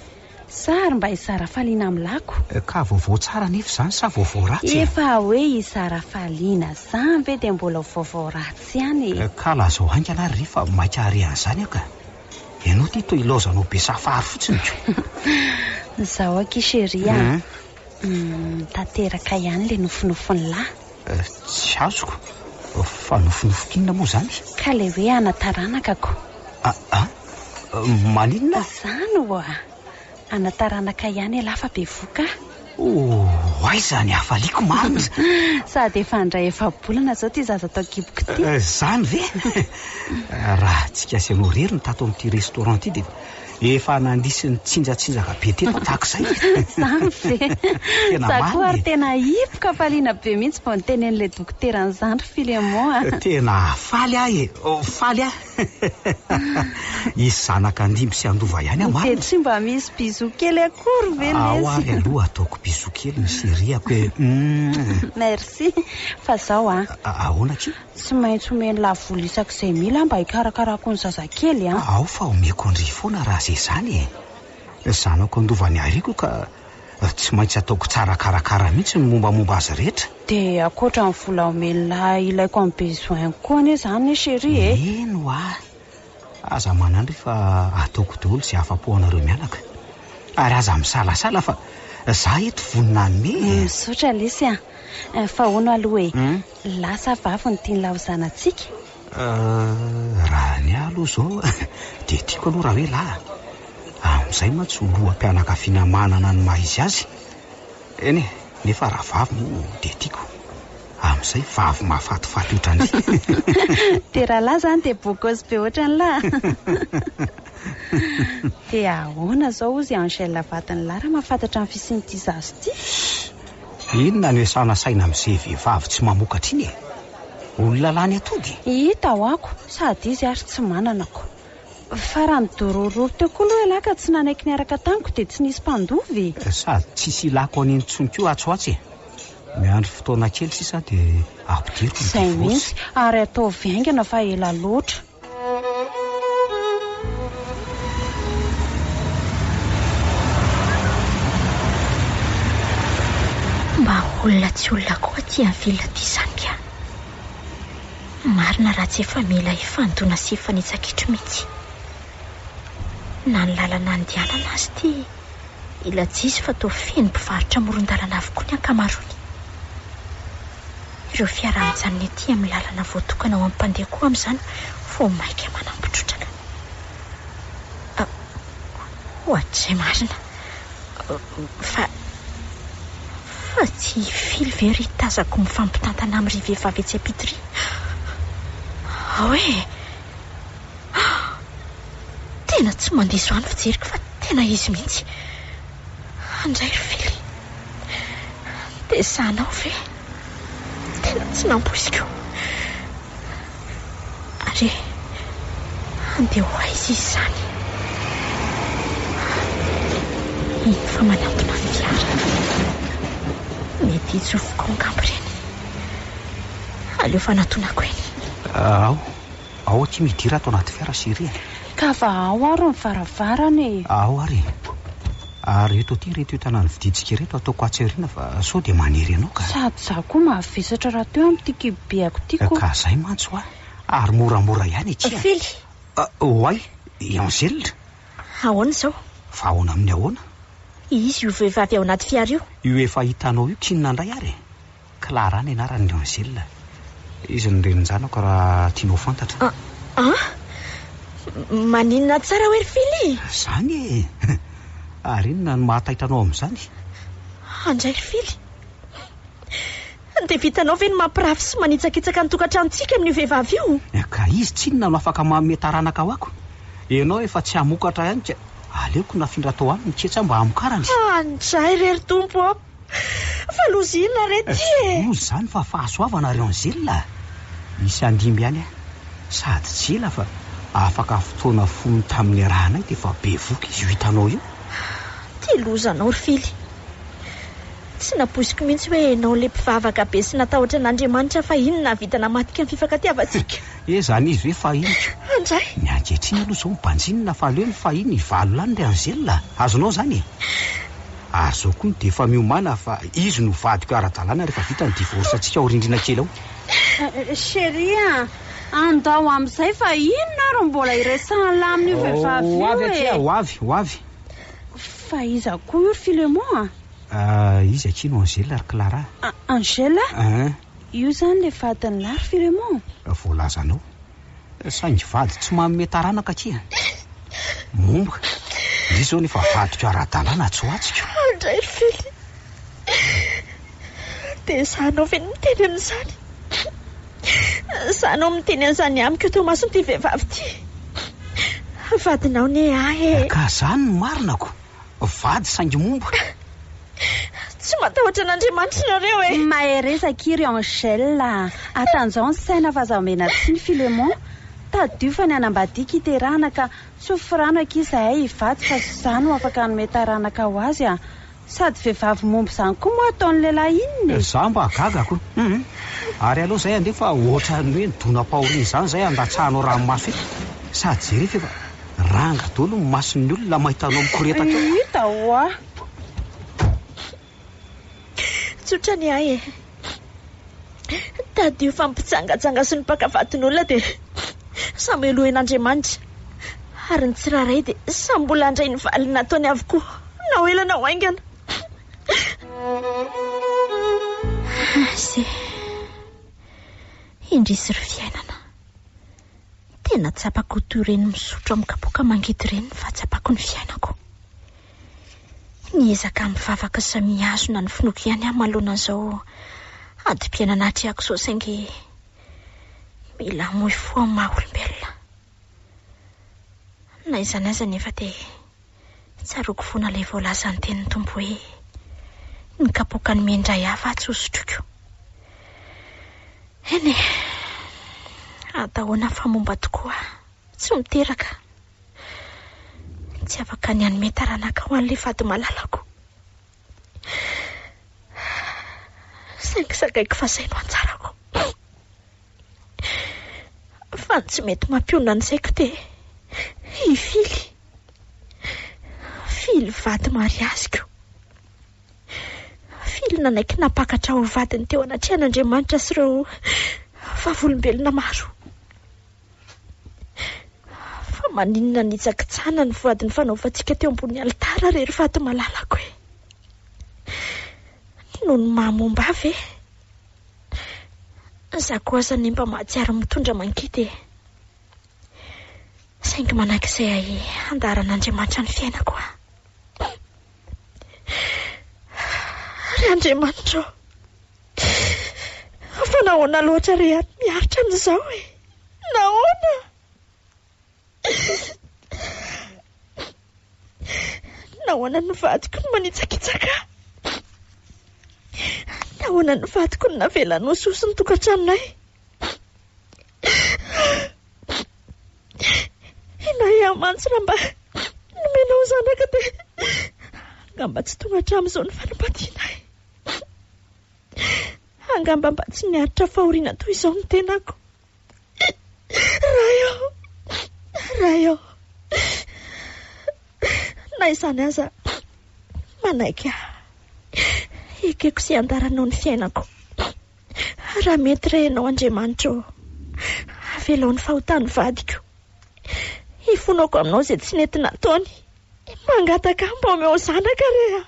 Sary mba hisara faliana amin'ny lako. Ka vaovao tsara nefa zany sa vaovao ratsy? Efa hoe hisara faliana zany ve dia mbola vaovao ratsy ihany. Ka lazao haingana ry rehefa maika arian'izany aka. Ianao ty toa ilaozanao be safary fotsiny. Zaho aky sheria. Tanteraka ihany le nofinofiny lahy. Tsy azoko. Fa nofinofok'inona moa zany? Ka le hoe anataranakako. Maninona? Zany oa. Anataranaka ihany lafa be voka. Ay zany hafaliako marina. Sady efa andray efa-bolana zao ty zaza tao kiboko ty. Zany ve? Raha tsika sy anao rery ny tato amin'ity restaurant ty dia efa nandisy ny tsinjatsinjaka be teto tahaka izay. Zany ve? Zako ary tena hipoka faliana be mihitsy vao nitenen'ilay dokoteran'izany ry Filemon. Tena faly ahy e. Faly ahy. Isy zanaka andimby sy andova ihany marina. Dia tsy mba misy bisou kely akory ve lesy? Ao ary aloha ataoko bisou kely ny siriako e. Merci. Fa zao ahoana ki? Tsy maintsy omeny lavoly isak'izay mila mba hikarakarako ny zazakely Ao fa omeko andry foana raha zay zany e. Zanako andovany ariko ka tsy maintsy ataoko tsara karakara mihitsy ny mombamomba azy rehetra. Dia akoatra ny vola omelina ilaiko amin'ny besoin koa ane zany chéri e. Eno aza manandry fa ataoko daholo izay afa-po anareo mianaka. Ary aza misalasala fa za eto vonina anome. Misaotra lesy fa hono aloha e. Lasa vavy ny tiany laozanantsika. Raha ny aloha zao dia tiako aloha raha hoe lahy. Amin'izay mantsy loham-pianakaviana manana ny maha izy azy. Eny nefa raha vavy moa dia tiako. Amin'izay vavy mahafatifaty ohatrany. Dia raha lahy zany dia bokozy be ohatrany lahy. Dia ahoana zao ozy Angèle vatany lahy raha mahafantatra ny fisian'ity zazy ity? Inona no sanasaina amin'izay vehivavy tsy mamokatra iny e? Olona lany atody. Hita ho ako sady izy ary tsy mananako. Fa raha nidorororo teo koa aloha lahy ka tsy nanaiky niaraka tamiko dia tsy nisy mpandovy. Sady tsisy ilako an'iny tsonko atsoatsy e. Miandry fotoana kely sisa dia ampidiriko ny zay mihitsy ary atao viaingana fa ela loatra. Mba olona tsy olona koa ty amin'ny vilona ty zany ka. Marina raha tsy efa mila hifandona sy hifanitsakitro mihitsy. Na ny lalana andehanana azy ty ila tsisy fa toa feno mpivarotra moron-dalana avokoa ny ankamarony. Ireo fiara mijanona ety amin'ny lalana voatokana ao amin'ny mpandeha koa amin'izany vao maika manampitrotraka. Ohatrizay marina fa tsy fily very tazako mifampitantana amin'ny ry vehivavy etsy ampitory. Hoe tena tsy mandiso any fijeriko fa tena izy mihitsy. Andray ry fily, dia sanao ve? Tena tsy nampoiziko. Ary andeha ho aiza izy izany? Iny fa manantona ny fiara. Mety hitsofoko angamba ireny. Aleo fanantonako eny. Ao tsy midira ato anaty fiara siria. Ka fa ao ary ny varavarany. Ao ary. Ary eto ty reto tanàny viditsika reto ataoko atseriana fa sao dia maniry ianao ka. Sady za koa mahavesatra raha teo amin'ny tia kibeako tiako. Ka zay mantso ary moramora ihany etsy. Fily. Oay, Angèle. Ahoana izao? Fa ahoana amin'ny ahoana? Izy io vehivavy ao anaty fiara io. Io efa hitanao io kinona indray ary. Clara ny anarany Angèle. Izy ny renin-janako raha tianao fantatra. Maninona tsara hoe ry Fily? Zany ary inona no mahataitranao amin'izany? Andray ry Fily, dia vitanao ve ny mampirafy sy manitsakitsaka ny tokantranontsika amin'io vehivavy io? Ka izy tsy inona no afaka manome taranaka ho ako. Ianao efa tsy hamokatra ihany ka aleoko nafindra tao aminy ketsa mba hamokarany. Andray rery tompo, fa lozy inona rety? Lozy zany fa fahasoavana ry Angèle. Misy andimby ihany sady tsy ela fa afaka fotoana fony tamin'ny rahanay dia efa be voky izy io hitanao io. Ty lozanao ry Fily, tsy napoiziko mihitsy hoe enao le mpivavaka be sy natahotra n'Andriamanitra fa inona vita namatika ny fifankatiavantsika. Zany izy hoe fahiny. Andray ny ankehitriny aloha zao mibanjinina fa aleo ny fahiny valo lany ry Angèle. Azonao zany azo koa dia efa miomana fa izy no vadiko ara-dalàna rehefa vita ny divorce antsika ho rindrina kely ao. Chérie, andao amin'izay fa inona ary mbola iresana lahy amin'io vehivavy io ho avy. Fa iza koa io ry Filemon? Izy akino Angèle ary Clara. Angèle? Io zany le vadiny lahy ry Filemon? Voalazanao saingy vady tsy manome taranaka aty. Momba izy zao nefa vadiko ara-dalàna tsy ho atsika. Andray ry Fily, dia zanao ve miteny amin'izany? Zanao miteny an'izany amiko eto mason'ity vehivavy ty? Vadinao ne ka zany no marinako. Vady saingy momba. Tsy matahotra n'Andriamanitra nareo Maheresaka iry Angèle. Atan'izao ny saina fa zamena tsy ny Filemon. Tadio fa ny anambadiaka iterahana ka tsy ho firanaka izahay hivady fa izany no afaka hanome taranaka ho azy sady vehivavy momba izany koa moa ataon'ny lehilahy inony. Za mba agagako. Ary aloha zay andefa ohatra ny hoe nidona-paoriana izany zay andatsahanao ranomaso sady jerefa efa ranga dolo ny mason'ny olona mahitanao mikoretaka. Hita hoa tsotra ny ahy tadio fampitsangajanga sy ny mpakafatin'olona dia samy elohen'Andriamanitra ary ny tsiraray dia samy mbola andray ny valina ataony avokoa na ho ela na ho aingana. Zay indrisy ry fiainana, tena tsapako toy ireny misotro amin'ny kapoaka mangidy ireny fa tsapako ny fiainako. Niezaka mivavaka sy mihazona ny finoko ihany amin'ny malohanan'izao ady-piainana triako izao saingy mila moy foa amin'ny maha-olombelona. Na izany aza nefa dia tsaroako foana ilay voalaza ny tenin'ny tompo hoe ny kapoaka ny miendray hafa tsy hosotroko. Eny atahoana fa momba tokoa tsy miteraka, tsy afaka ny hanome taranaka ho an'ilay vady malalako. Saingy sakaiko fa zay no anjarako fa tsy mety mampiona an'izayko dia Fily vady mariaziko, Fily nanaiky napakatra ho vadiny teo anatrehan'Andriamanitra sy ireo vavolombelona maro. Fa maninona nitsakitsana ny voadiny fanaovantsika teo ambony alitara rery fato malalako e. Noho ny mahamomba avy za koa aza ny mba mahatsiaro mitondra mangidy saingy manakizay andaran'Andriamanitra ny fiainako a. Ry Andriamanitra, fa nahoana loatra re ato miaritra an'izao e. Nahoana? Nahoana ny vadiko no manitsakitsaka? Nahoana ny vadiko no navela no soso ny tokantranonay? Inay amantsy raha mba nomenao zanaka dia angamba tsy tonga hatramin'izao ny fanambadianay. Angamba mba tsy niaritra fahoriana toy izao ny tenako. Raio, na izany aza manaiky ekeko sy andaranao ny fiainako. Raha mety rehenao Andriamanitra, avelao ny fahotany vadiko. Ifonako aminao izay tsy nety nataony. Mangataka mba omeo zanaka reha.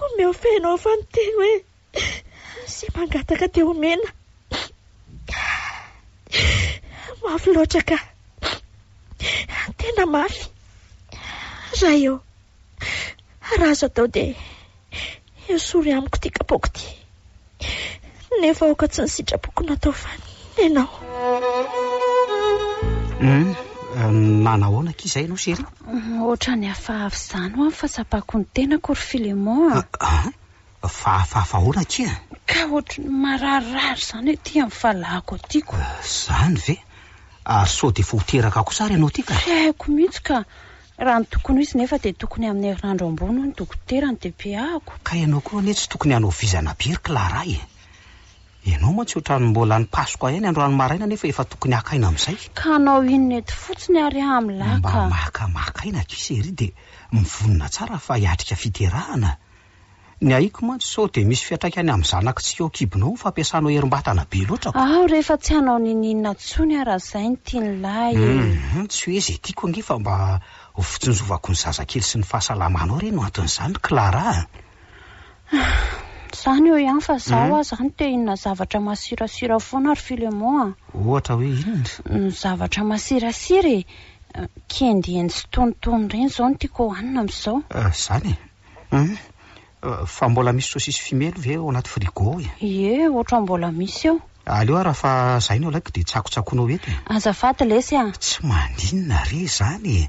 Omeo fenao fa ny teny hoe sy mangataka teo omena. Mafy loatra ka. Tena mafy. Raio, raha azo atao dia esory amiko ty kapoaka ty. Nefa aoka tsy ny sitrapoko natao fa nenao. Nanahoana k'izay no sery? Oatra ny hafahavy izany ho fa sapako ny tenako ry Filemon. Fa ahoana kia? Ka oatra ny mararirary izany ety amin'ny falahako tiako. Zany ve? Sao dia foteraka ako sary ianao ty ka? Haiko mihitsy ka. Raha ny tokony izy nefa dia tokony amin'ny herinandro ambony ny dokoterany dia piahako. Ka ianao koa anie tsy tokony hanao vizana be ry Clara e. Ianao moa tsy ohatrany mbola ny Paskoa ihany androany maraina nefa efa tokony hakaina amin'izay. Ka anao inona ety fotsiny ary amin'ny laka. Mba makaina kisery dia mivonona tsara fa hiatrika fiterahana. Ny aiko mantsy sao dia misy fiatraikany amin'ny zanaka tsy eo kibonao fampiasanao herim-batana be loatra. Rehefa tsy hanao ninina tsony araha izay ny tian'ilay. Tsy hoe izay tiako angefa mba ho fitsinjovako ny zazakely sy ny fahasalamanao re no anton'izany Clara. Izany eo ihany fa zaho zany te inona zavatra masirasira foana ry Filemon. Ohatra hoe inona? Ny zavatra masirasira kendieny sy tonitony ireny izao no tiako hohanina amin'izao. Zany fa mbola misy sosisy fimelo ve ao anaty frigo ao e? Ie, oatra mbola misy eo. Aleo raha fa izay no alaiko dia tsakotsakonao ety. Azafady lesy a. Tsy mandinina re zany.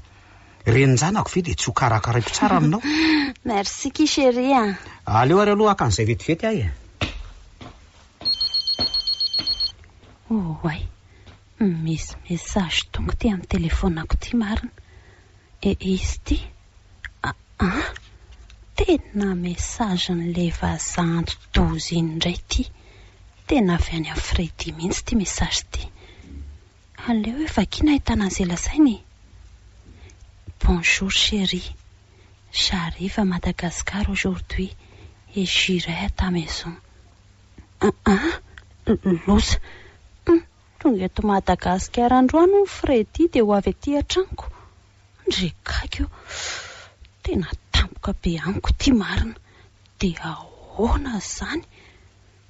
Renin-janako ve dia tsy ho karakaraiko tsara aminao. Merci ki chérie a. Aleo ary aloha akan'izay vetivety ahy e. Oay, misy message tonga ty amin'ny telefonako ty marina. Izy ty tena message n'le vazanto 12 indray ty. Tena avy any amin'ny Fredy mihitsy ty message ty. Aleo efa kina ahitana an'izay lasainy. Bonjour chérie, j'arrive à Madagascar aujourd'hui et j'irai à ta maison. Loza, tonga eto Madagasikara androany ny Fredy dia ho avy aty an-tranoko. Ndrekaiky io, tena tampoka be amiko ty marina. Dia ahoana zany?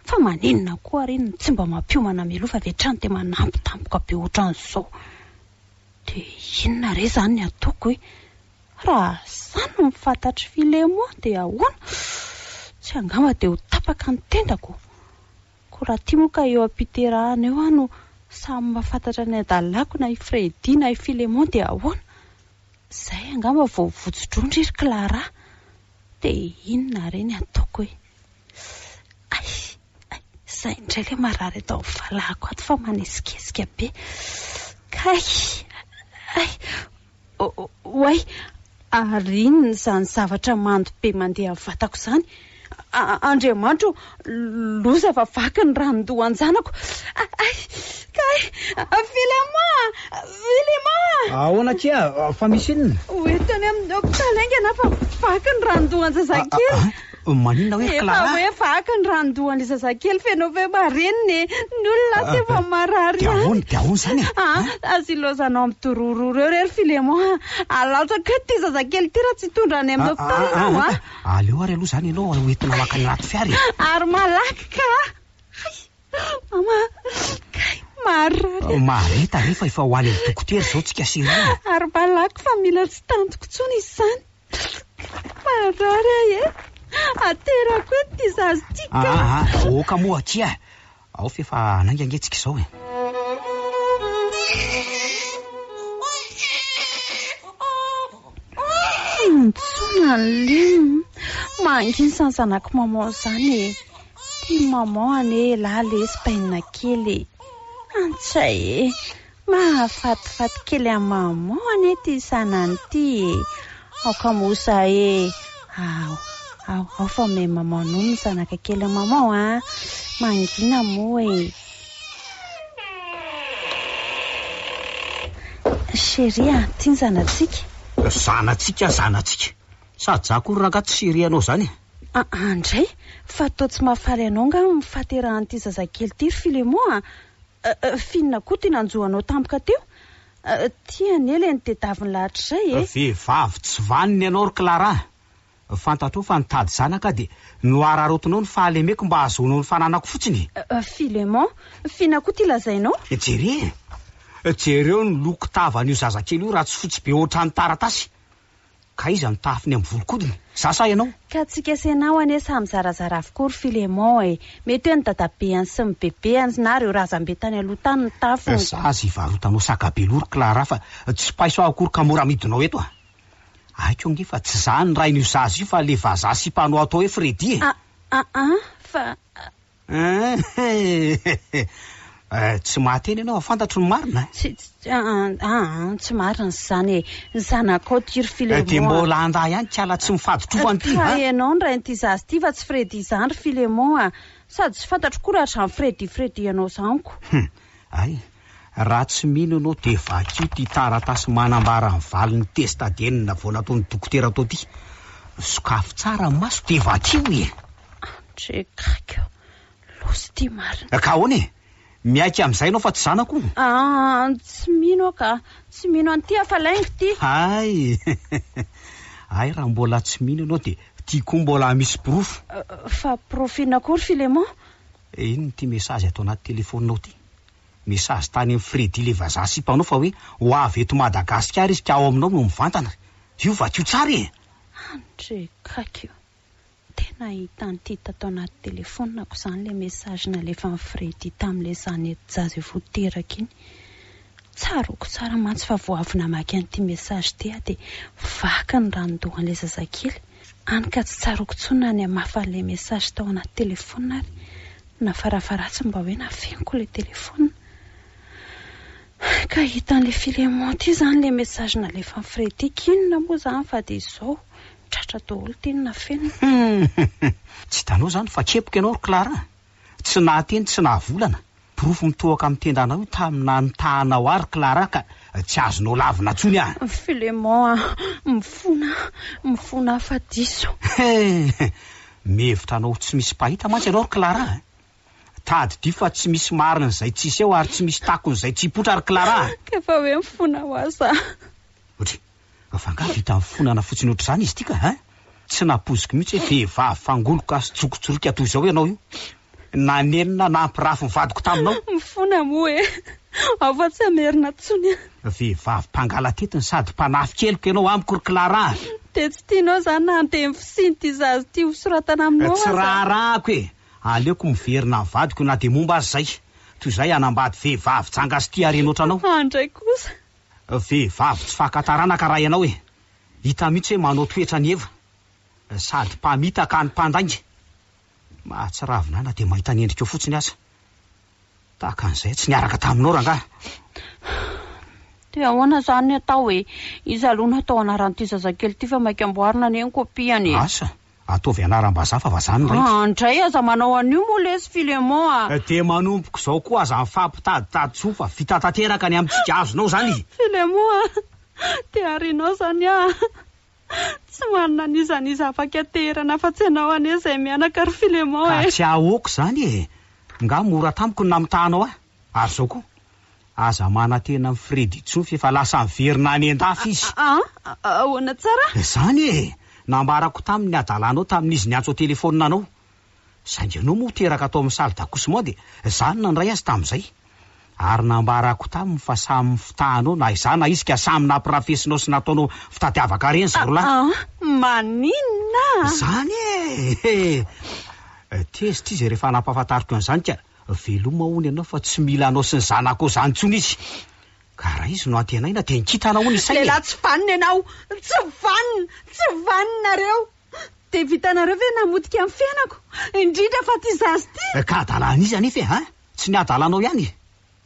Fa maninona koa ary ny tsy mba mampiomana melofa avy hatrany dia manampitampoka be ohatran'izao. Dia inona re zany ny ataoko hoe? Raha zany no mifantatry Filemon dia ahoana? Tsy angamba dia ho tapaka ny tendako. Ko raha tia moa ka eo am-piterahana eo no samy mahafantatra ny adalako na i Fredy na i Filemon dia ahoana? Zay angamba vao votsodrondry ry Clara. Dia inona re ny ataoko hoe? Zay indray le marary eto amin'ny valahako ato fa manesikesika be. Oay, ary inona izany zavatra mando be mandeha amin'ny vatako izany? Andriamanitra, loza fa vaky ny ranondohan-janako. Filemon! Ahoana kia, fa misy inona? Hoentany amin'ny hôpitaly aingana fa vaky ny ranondohan-jazakely. Maninona hoe Clara? Hoe vaka ny randohan'le zazakely fenao ve mareniny ny olona tsy efa marary. Dia ahoana zany azilozanao amin'ny tororo reo rery Filemon. Alaotra ka ty zazakely ty raha tsy tondra any amin'ny hôpitaly ianao aleo ary aloha zany ianao hoentina maka ny anaty fiara ary malaky ka mama kay marary mareta rehefa efa ho any amin'ny dokotera zao tsika seria ary malaky fa mila tsy tantoko tsony izy zany marary aterako ety zazy tika oka moa atia ao fefa nangangentsika izao tsona nle manginy sansanako maman zany ty maman ane lale espaina kely antsay mahafatifaty kely a maman ane ty sanany ty aoka mosa ao fa me maman no ny sanaka kely maman mangina moa sheria ty ny zanatsika zanatsika sady za kory rangaty sirianao zany andray fa tao tsy mahafaly anao nga mifaterahan'ity zazakely ty Filemon finina koa ty nanjohanao tampoka teo tiany ele ny tedaviny lahatra zay vehivavy tsy vaniny ianao ry Clara fantatro fa nitady zanaka de noararotinao ny fahalemeko mba azonao ny fananako fotsiny Filemon finina koa ty lazainao jereo ny loko tavan'io zazakely io raha tsy fotsy be ohatrany taratasy ka iza ny tafiny amin'ny volokodiny sasa ianao ka tsika senao ane samy zarazara avokoa ry Filemon mety hoe ny dadabeany sy ny bebeany na reo razam-betany aloha tany ny tafiny zazy ivarotanao sakabelory Clara fa tsy paiso akory ka mora midinao eto aiko ngefa tsy zany ny rain'io zazy io fa le vazaha sy mpanao atao hoe Freddy fa tsy mahateny ianao fantatro ny marina tsy marina zany zanakao ty ry Filemon de mbola andahy ihany kiala tsy mifadotrofany ty ianao ny rain'ity zazy ty fa tsy Freddy zany ry Filemon sady tsy fantatro koa raha hatrany Freddy ianao zaniko ay raha tsy mino anao de vakio ty taratasy manambara ny valiny testadenina vao nataon'ny dokotera tao ty sokafo tsara ny maso de vakio trekako losy ty marina ka hoany miaiky amin'izay anao fa tsy zanako tsy mino ka tsy mino an'ty afalaingo ty ay raha mbola tsy mino anao de ty koa mbola misy profo fa profina koa ry Filemon ino ty mesazy atao anaty telefoninao ty mesazy tany amin'ny Freddy le vazaha sy mpanao fa hoe ho avy eto Madagasikara izy ka ao aminao no mivantana io vakio tsara andrekakio tena hitan'ity tatao anaty telefoninako zany le mesazy nalefa amin'ny Freddy tamin'le zany jazy voateraka iny tsaroko tsara mantsy fa vao avy namaky an'ity mesazy ty de vaka ny ranondohan'le zazakely any ka tsy tsaroko tsona ny amafan'le mesazy tao anaty telefona ary nafarafaratsy mba hoe nafeniko le telefona ka hitan'le Filemon ty zany le mesazy nalefa amin'ny Freddy kinona moa zany fa de izao tratra daholo teny nafenina tsy hitanao zany fa kepoka ianao ry Clara tsy nahateny tsy nahavolana profo mitohaka amin'ny tendanao io tamina nitahanao ary Clara ka tsy azonao lavina tsony Filemon mifona fa diso mihevitra anao tsy misy pahita mantsy ianao ry Clara tady dy fa tsy misy marina zay tsisy eo ary tsy misy takony zay tsy hipotra ry Clara ka fa hoe mifona ho aza fa nga vita mifonana fotsiny ohatr' zany izy ty ka tsy napoziko mihitsy hoe vehivavy fangoloka sy tsokotsoroka toy izao ianao io nanenina nampirafy mivadiko taminao mifona moa ao fa tsy amerina tsony vehivavy mpangala tetiny sady mpanafy keliko ianao amiko ry Clara de tsy tianao zany nanteny fisiny ty zazy ty hosoratana aminao tsy raharahako aleoko miverina mivadiko na de momba azy zay toy izay anambady vehivavy tsangasy ty arena ohatranao andray kosa vehivavy tsy fahakantarana ka raha ianao hita mihitsy hoe manao toetra ny eva sady mpamita ka ny mpandaingy mahatsiravina de mahita ny endrika eo fotsiny aza tahaka an'izay tsy niaraka taminao rangaha de ahoana zany atao hoe izy aloha natao anaran'ity zazakely ty fa mainka amboarina ny kopiany asa ataovy anaram-bazaha fa vazany ray andray aza manao an'io moa lesy Filemon de manompoko zao koa aza mifampitaditady tsoa fa vita tanteraka ny amintsika azonao zany Filemon te arinao zany Tsy manana nizaniza afaka aterana fa tsy ianao anie izay mianaka ry Filemon Ka tsy ahoko zany e. Nga mora tamiko ny namitahanao ary zao koa aza mana tena amin'ny Fredy tsofi efa lasa miverina any an-dafy izy. Ahoana tsara? Zany e, nambarako tamin'ny adalanao tamin'izy niantso ao telefonina anao. Saingy anao moa teraka atao amin'ny salle d'accouchement de zany nandray azy tamin'izay. Ary nambarako taminy fa samy fitahanao na izany na izy ka samy nampirafesinao sy nataonao fitadiavaka reny zay roalahy. Maninona? Zany e. Tezitra izy rehefa nampahafantariko an'izany ka veloma hony ianao fa tsy mila anao sy ny zanako zany tsony izy. Ka raha izy no antenaina dia nikitana hony isay. Lehilahy tsy vanina ianao, tsy vanina nareo. Dia vitanareo ve namodika amin'ny fiainako, indrindra fa ty zazy ty. Ka adalana izy anefa tsy ny adalanao ihany.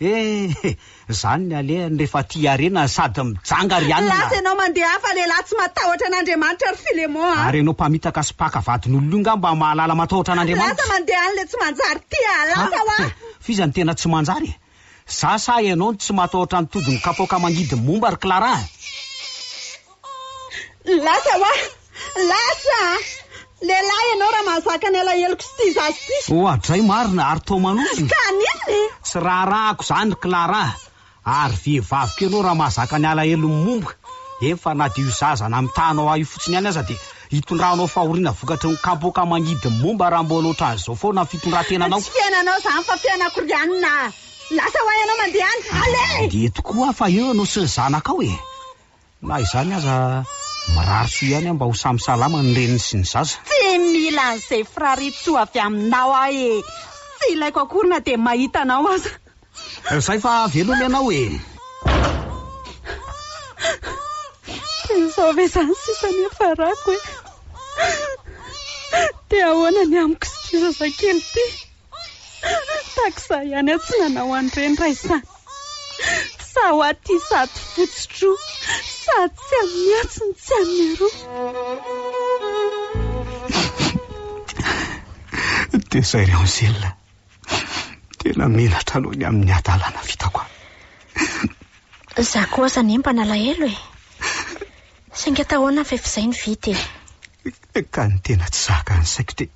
Zany ny alehany rehefa ty arena sady mijanga ry anina. Lasa ianao mandeha hafa lehilahy tsy matahotra an'Andriamanitra ry Filemon. Ary ianao mpamitaka sy paka vadin'olona nga mba mahalala matahotra an'Andriamanitra. Lasa mandeha an'le tsy manjary ty lasa hoa. Fiza ny tena tsy manjary. Sa ianao tsy matahotra ny todiny Kapoaka Mangidin'I Momba ry Clara. Lasa hoa. Lasa. Lehilahy ianao raha mahazaka ny alaheloko sy ty zazy ty. Ohatray marina ary tao manosiny. Ka ninny? Tsy raharahako zany Clara. Ary vehivavy ianao raha mahazaka ny alahelon'ny Momba. Efa na dia io zaza namitahanao aho io fotsiny ihany aza dia hitondranao fahoriana vokatry ny Kapoaka Mangidin'I Momba raha mbola ohatran'izao foana fitondran-tenanao. Tsy fiainanao zany fa fiainako ry anina. Lasa hoa ianao mandeha any. Ale! Dia tokoa fa eo ianao sy ny zanakao e. Na izany aza miraritso ihany mba ho samy salama ny reniny sy ny zaza. Tsy mila an'izay fraritso avy aminao aho e. Tsy ilaiko akorina dia mahita anao aza. Zay fa veloma ianao e. Izao ve zany sisa ny afarako e. Dia ahoana ny amiko sy ty zazakely ty. Takizay ihany tsy nanao an'ireny ray izany. Sa ho aty sady fotsitro, sady tsy amin'ny atsiny tsy amin'ny roa. Dia zay ry Angelina, tena menatra anao ny amin'ny adalana vitako. Za koa aza ny mba nalahelo e. Saingy atahoana fa efa izay ny vity. Ka ny tena tsy zaka ny saiko dia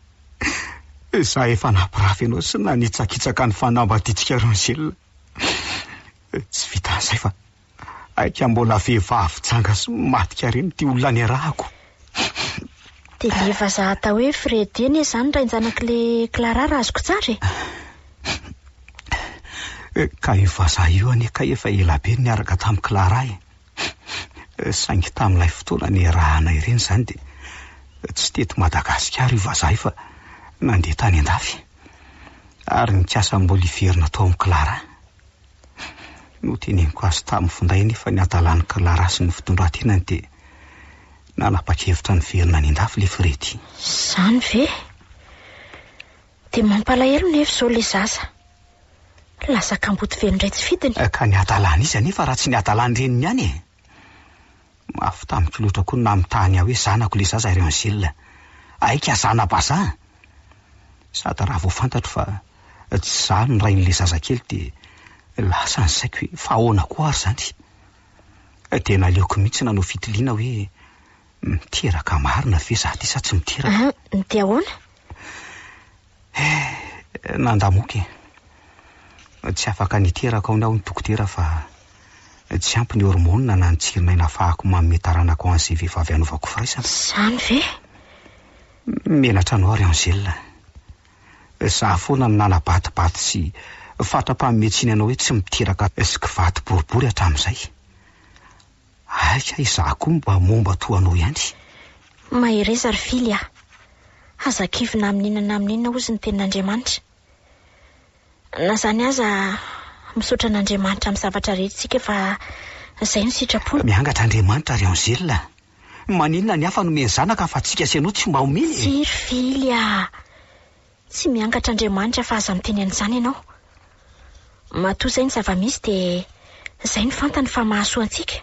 za efa nampirafy ianao sy nanitsakitsaka ny fanambaditsika ry Angelina. Tsy vita an'izay fa aika mbola vehivavy janga sy matika reny ty olona ny arahako. Dia le vazaha atao hoe Fredy eny izany rain-janak'le Clara raha azoko tsara e. Ka io vazaha io aneka efa ela be niaraka tamin'ny Clara e. Saingy tamin'ilay fotoana ny arahana ireny zany dia tsy teto Madagasikara io vazaha io fa nandeha tany an-dafy. Ary nikasa mbola iverina tao amin'ny Clara. No teneniko azy tamin'ny finday nefa ny adalan'ny Clara sy ny fitondran-tenany dia nanapa-kevitra ny verina any an-dafy le Fredy. Zany ve? Dia mampalahelo nefa izao le zaza. Lasa kamboty velondray tsy fidiny. Ka ny adalana izy anefa raha tsy ny adalany reniny ihany e. Mafy tamiko loatra koa namitahany aho hoe zanako le zaza ry Angelina. Aika zana-bazaha. Sady raha vao fantatro fa tsy zany ny rain'le zazakely dia lasa ny saiko hoe fa ahoana koa ary zany. Tena aleoko mihitsy nanao fitiliana hoe miteraka marina ve za ty sa tsy miteraka. Dia ahoana? Nandamoky tsy afaka niteraka ao ny ao ny dokotera fa tsy ampy ny hormona na ny tsirinaina ahafahako manome taranako an'izay vehivavy anaovako firaisana. Zany ve? Menatra anao ry Angelina. Za foana ny nanabatibaty sy fatra-panometsiny anao hoe tsy miteraka sy kivaty boribory hatramin'izay. Aika izaho koa mba momba toa anao ihany. Mahireza ry fily aho. Azakivina amin'inona ozy ny tenin'Andriamanitra. Na zany aza misaotra an'Andriamanitra amin'ny zavatra rehetritsika fa izay no sitrapony. Miangatra Andriamanitra ry Angelina. Maninona ny hafa nomeny zanaka fa tsika sy anao tsy mba homeny. Tsy ry fily aho. Tsy miangatra Andriamanitra fa aza miteny an'izany ianao. Matoa izay ny zava-misy dia izay ny fantany fa mahasoa antsika.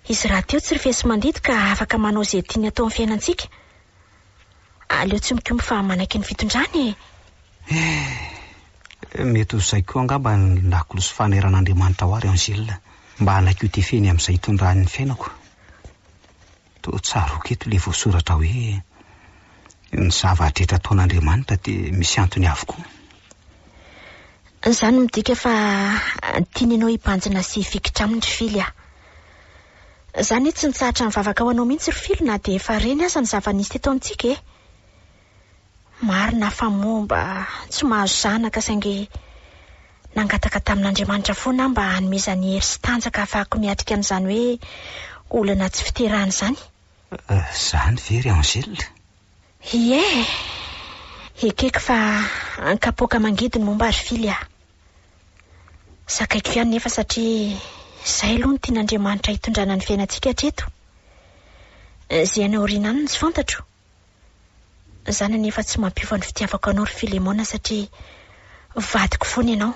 Izy raha teo tsy rifesy mandidy ka afaka manao izay tiany atao amin'ny fiainantsika. Aleo tsy mikomby fa manaiky ny fitondrany e. Mety ho izay koa angamba ny lakolo sy faneran'Andriamanitra ho ary Angelina mba hanaiko io tefeny amin'izay hitondrany ny fiainako. Toa tsaroka eto le voasoratra hoe ny zavatra rehetra ataon'Andriamanitra dia misy antony avokoa. Izany midika fa tiany ianao hibanjina sy hifikitra aminy ry fily a. Izany tsy nitsahatra mivavaka ho anao mihitsy ry fily na dia efa reny aza ny zava-nisy teto amintsika e. Marina fa Momba tsy mahazo zanaka saingy nangataka tamin'Andriamanitra foana mba hanomezany hery sy tanjaka ahafahako miatrika an'izany hoe olana tsy fiterahana izany. Zany very Angèle? Ie, ekeko fa Kapoaka Mangidin'I Momba ry fily a. Zakaiko ihany nefa satria izay aloha ny tian'Andriamanitra hitondrana ny fiainantsika hatreto. Izay any aoriana any tsy fantatro. Izany nefa tsy mampiova ny fitiavako anao ry Filemona satria vadiko foana ianao.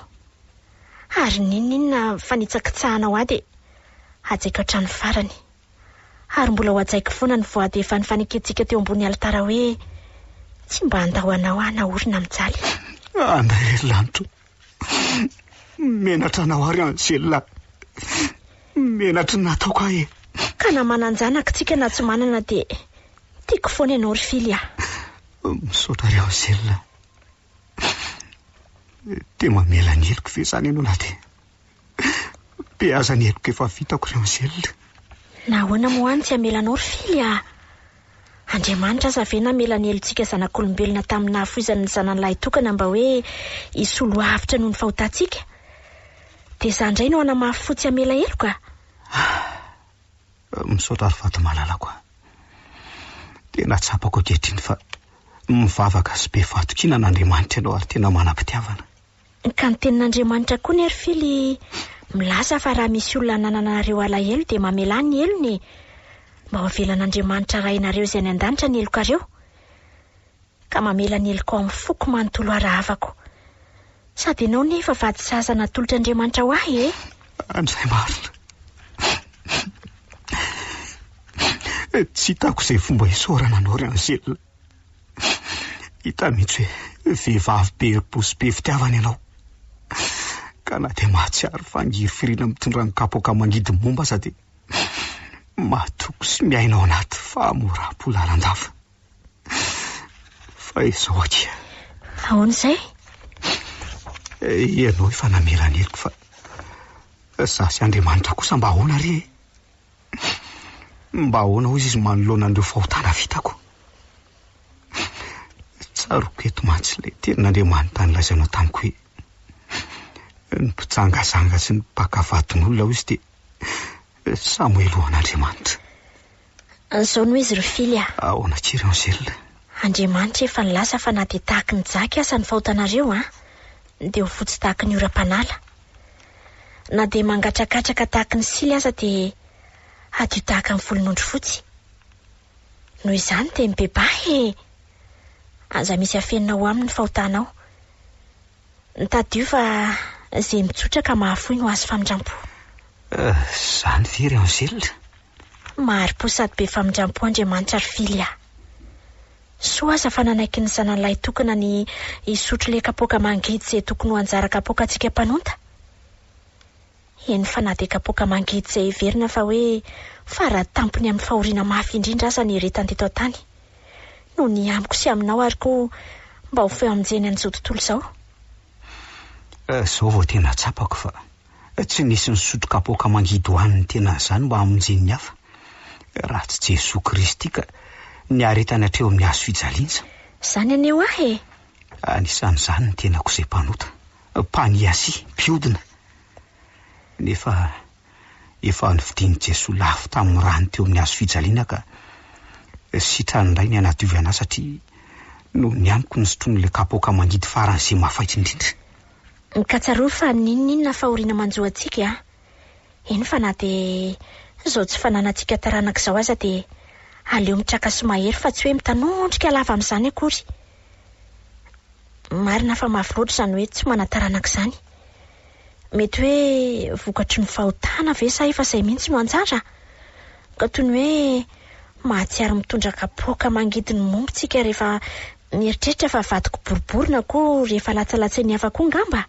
Ary ninona fa nitsakitsahanao ady hajaiko hatrany farany. Ary mbola ho hajaiko foana ny voady efa nifaneketsika teo ambony alitara hoe tsy mba handahoanao naorina mijaly. Andray lanitro, menatra anao ary Angèle, menatra nataoko ahe. Ka na mananjanaka tsika na tsy manana dia tiako foana ianao ry fily a. Misaotra ry Angèle, dia mamela ny heloko ve izany ianao na dia be aza ny heloko efa vitako ry Angèle. Nahoana moa any tsy hamelanao ry fily a. Andriamanitra aza ve namela ny helontsika zanak'olombelona tamin'ny nahafoizany ny zanan'ilay tokana mba hoe hisolo avitra noho ny fahotantsika. Dia izany indray no anamahafotsy hamela heloka. Misaotra ry vato malalako a. Tena tsapako ankehitriny fa mivavaka sy be fatokina n'Andriamanitra ianao ary tena manam-pitiavana. Ka ny tenin'Andriamanitra koa ny ry fily milaza fa raha misy olona nananareo alahelo dia mamela ny helony mba ho avelan'Andriamanitra rainareo izay any an-danitra ny helokareo. Ka mamela ny heloko amin'ny foko manontolo arahavako. Sady ianao nefa vady zaza natolotr'Andriamanitra ho ahy e. Andray marina. Tsy hitako izay fomba hisaorana anao ry Angèle. Hita mihitsy hoe vehivavy be herim-po sy be fitiavana ianao. Ka na dia mahatsiaro fangiry firina mitondra ny Kapoaka Mangidin'I Momba sady mahatoko sy miainao anaty fahamoram-po lalandava. Fa izao akia. Ahoana izay? Ianao efa namela ny heloko fa izaho sy Andriamanitra kosa mba ahoana ry e? Mba ahoana hozy izy manoloana an'ireo fahotana vitako? Tsaroko eto mantsy ilay tenin'Andriamanitra nilazainao tamiko hoe ny mpitsangazanga sy ny mpakavaton'olona izy dia samy elohan'Andriamanitra. Izao no izy ry fily a. Ahoana kira Angèle? Andriamanitra efa nilaza fa na dia tahaka ny jaka asa ny fahotanareo a dia ho fotsy tahaka ny ora-panala. Na dia mangatrakatraka tahaka ny sily aza dia adio tahaka ny volon'ondry fotsy. Noho izany dia mibebahy aza misy afenina ho aminy ny fahotanao. Nitadio fa izay mitsotraka mahafoy no azo famindrampo. Izany very Angèle? Mahari-po sady be famindrampo Andriamanitra ry fily a. Soa aza fa nanaiky ny zanan'ilay tokana ny hisotro le Kapoaka Mangidy izay tokony ho anjara kapoaka antsika mpanonta. Eny fa na dia Kapoaka Mangidy izay heverina fa hoe fara-tampony amin'ny fahoriana mafy indrindra aza ny retany teto an-tany. No ny amiko sy aminao ary koa mba ho feo aminjeny an'izao tontolo izao. Izao vao tena tsapako fa tsy nisy ny sotro Kapoaka Mangidy hoaniny tena izany mba hamonjeny ny hafa. Raha tsy Jesosy Kristy ka niaretana hatreo amin'ny hazo fijaliana. Izany aneo ahy e. Anisan'izany ny tenako izay mpanota. Mpaniasy, mpiodina. Nefa efa nividian'i Jesosy lafo tamin'ny rano teo amin'ny hazo fijaliana ka sitrany indray ny anadiovy anazy satria no ny amiko ny sotroin'ilay Kapoaka Mangidy faran'izay mafaitra indrindra. Mikatsaroa fa ninona fahoriana manjo antsika a. Eny fa na dia izao tsy fananantsika taranak'izao aza dia aleo mitraka sy mahery fa tsy hoe mitanondrika lava amin'izany akory. Marina fa mafy loatra izany hoe tsy manataranak'izany. Mety hoe vokatry ny fahotana ve sa efa izay mihitsy no anjara? Ka toy ny hoe mahatsiaro mitondra Kapoaka Mangidin'I Momba tsika rehefa mieritreritra fa vadiko boribory na koa rehefa latsalatsainy hafa koa ngamba.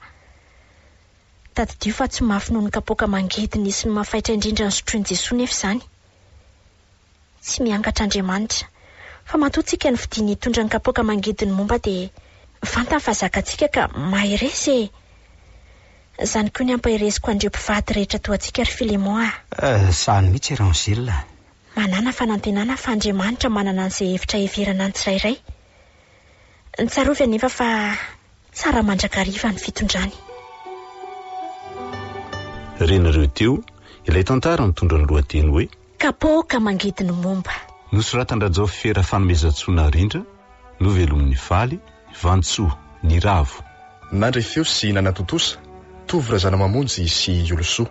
Tadidio fa tsy mafy noho ny Kapoaka Mangidiny sy ny mafaitra indrindra ny sotroin'i Jesosy nefa izany. tsy miangatra Andriamanitra fa matoatsika ny vidiany hitondra ny kapoaka Mangidin'I Momba dia vantany fa zakatsika ka maheresy izany koa ny ampaheresiko an'ireo mpivady rehetra toa antsika ry Filemon sany mihitsy Rangel. manana fanantenana fa Andriamanitra manana an'izay hevitra heverana ny tsirairay. Ny tsarovy anefa fa tsara mandrakariva ny fitondrany. Renareo teo ilay tantara mitondra ny lohateny hoe Kapoaka Mangidin'I Momba. Nosoratandrajao fera fanomezan-tsoana rindra, novelomin'ny faly, vantsoa, ny ravo. Nandray feo sy nanatotosa, tovy razana mamonjy sy olosoa.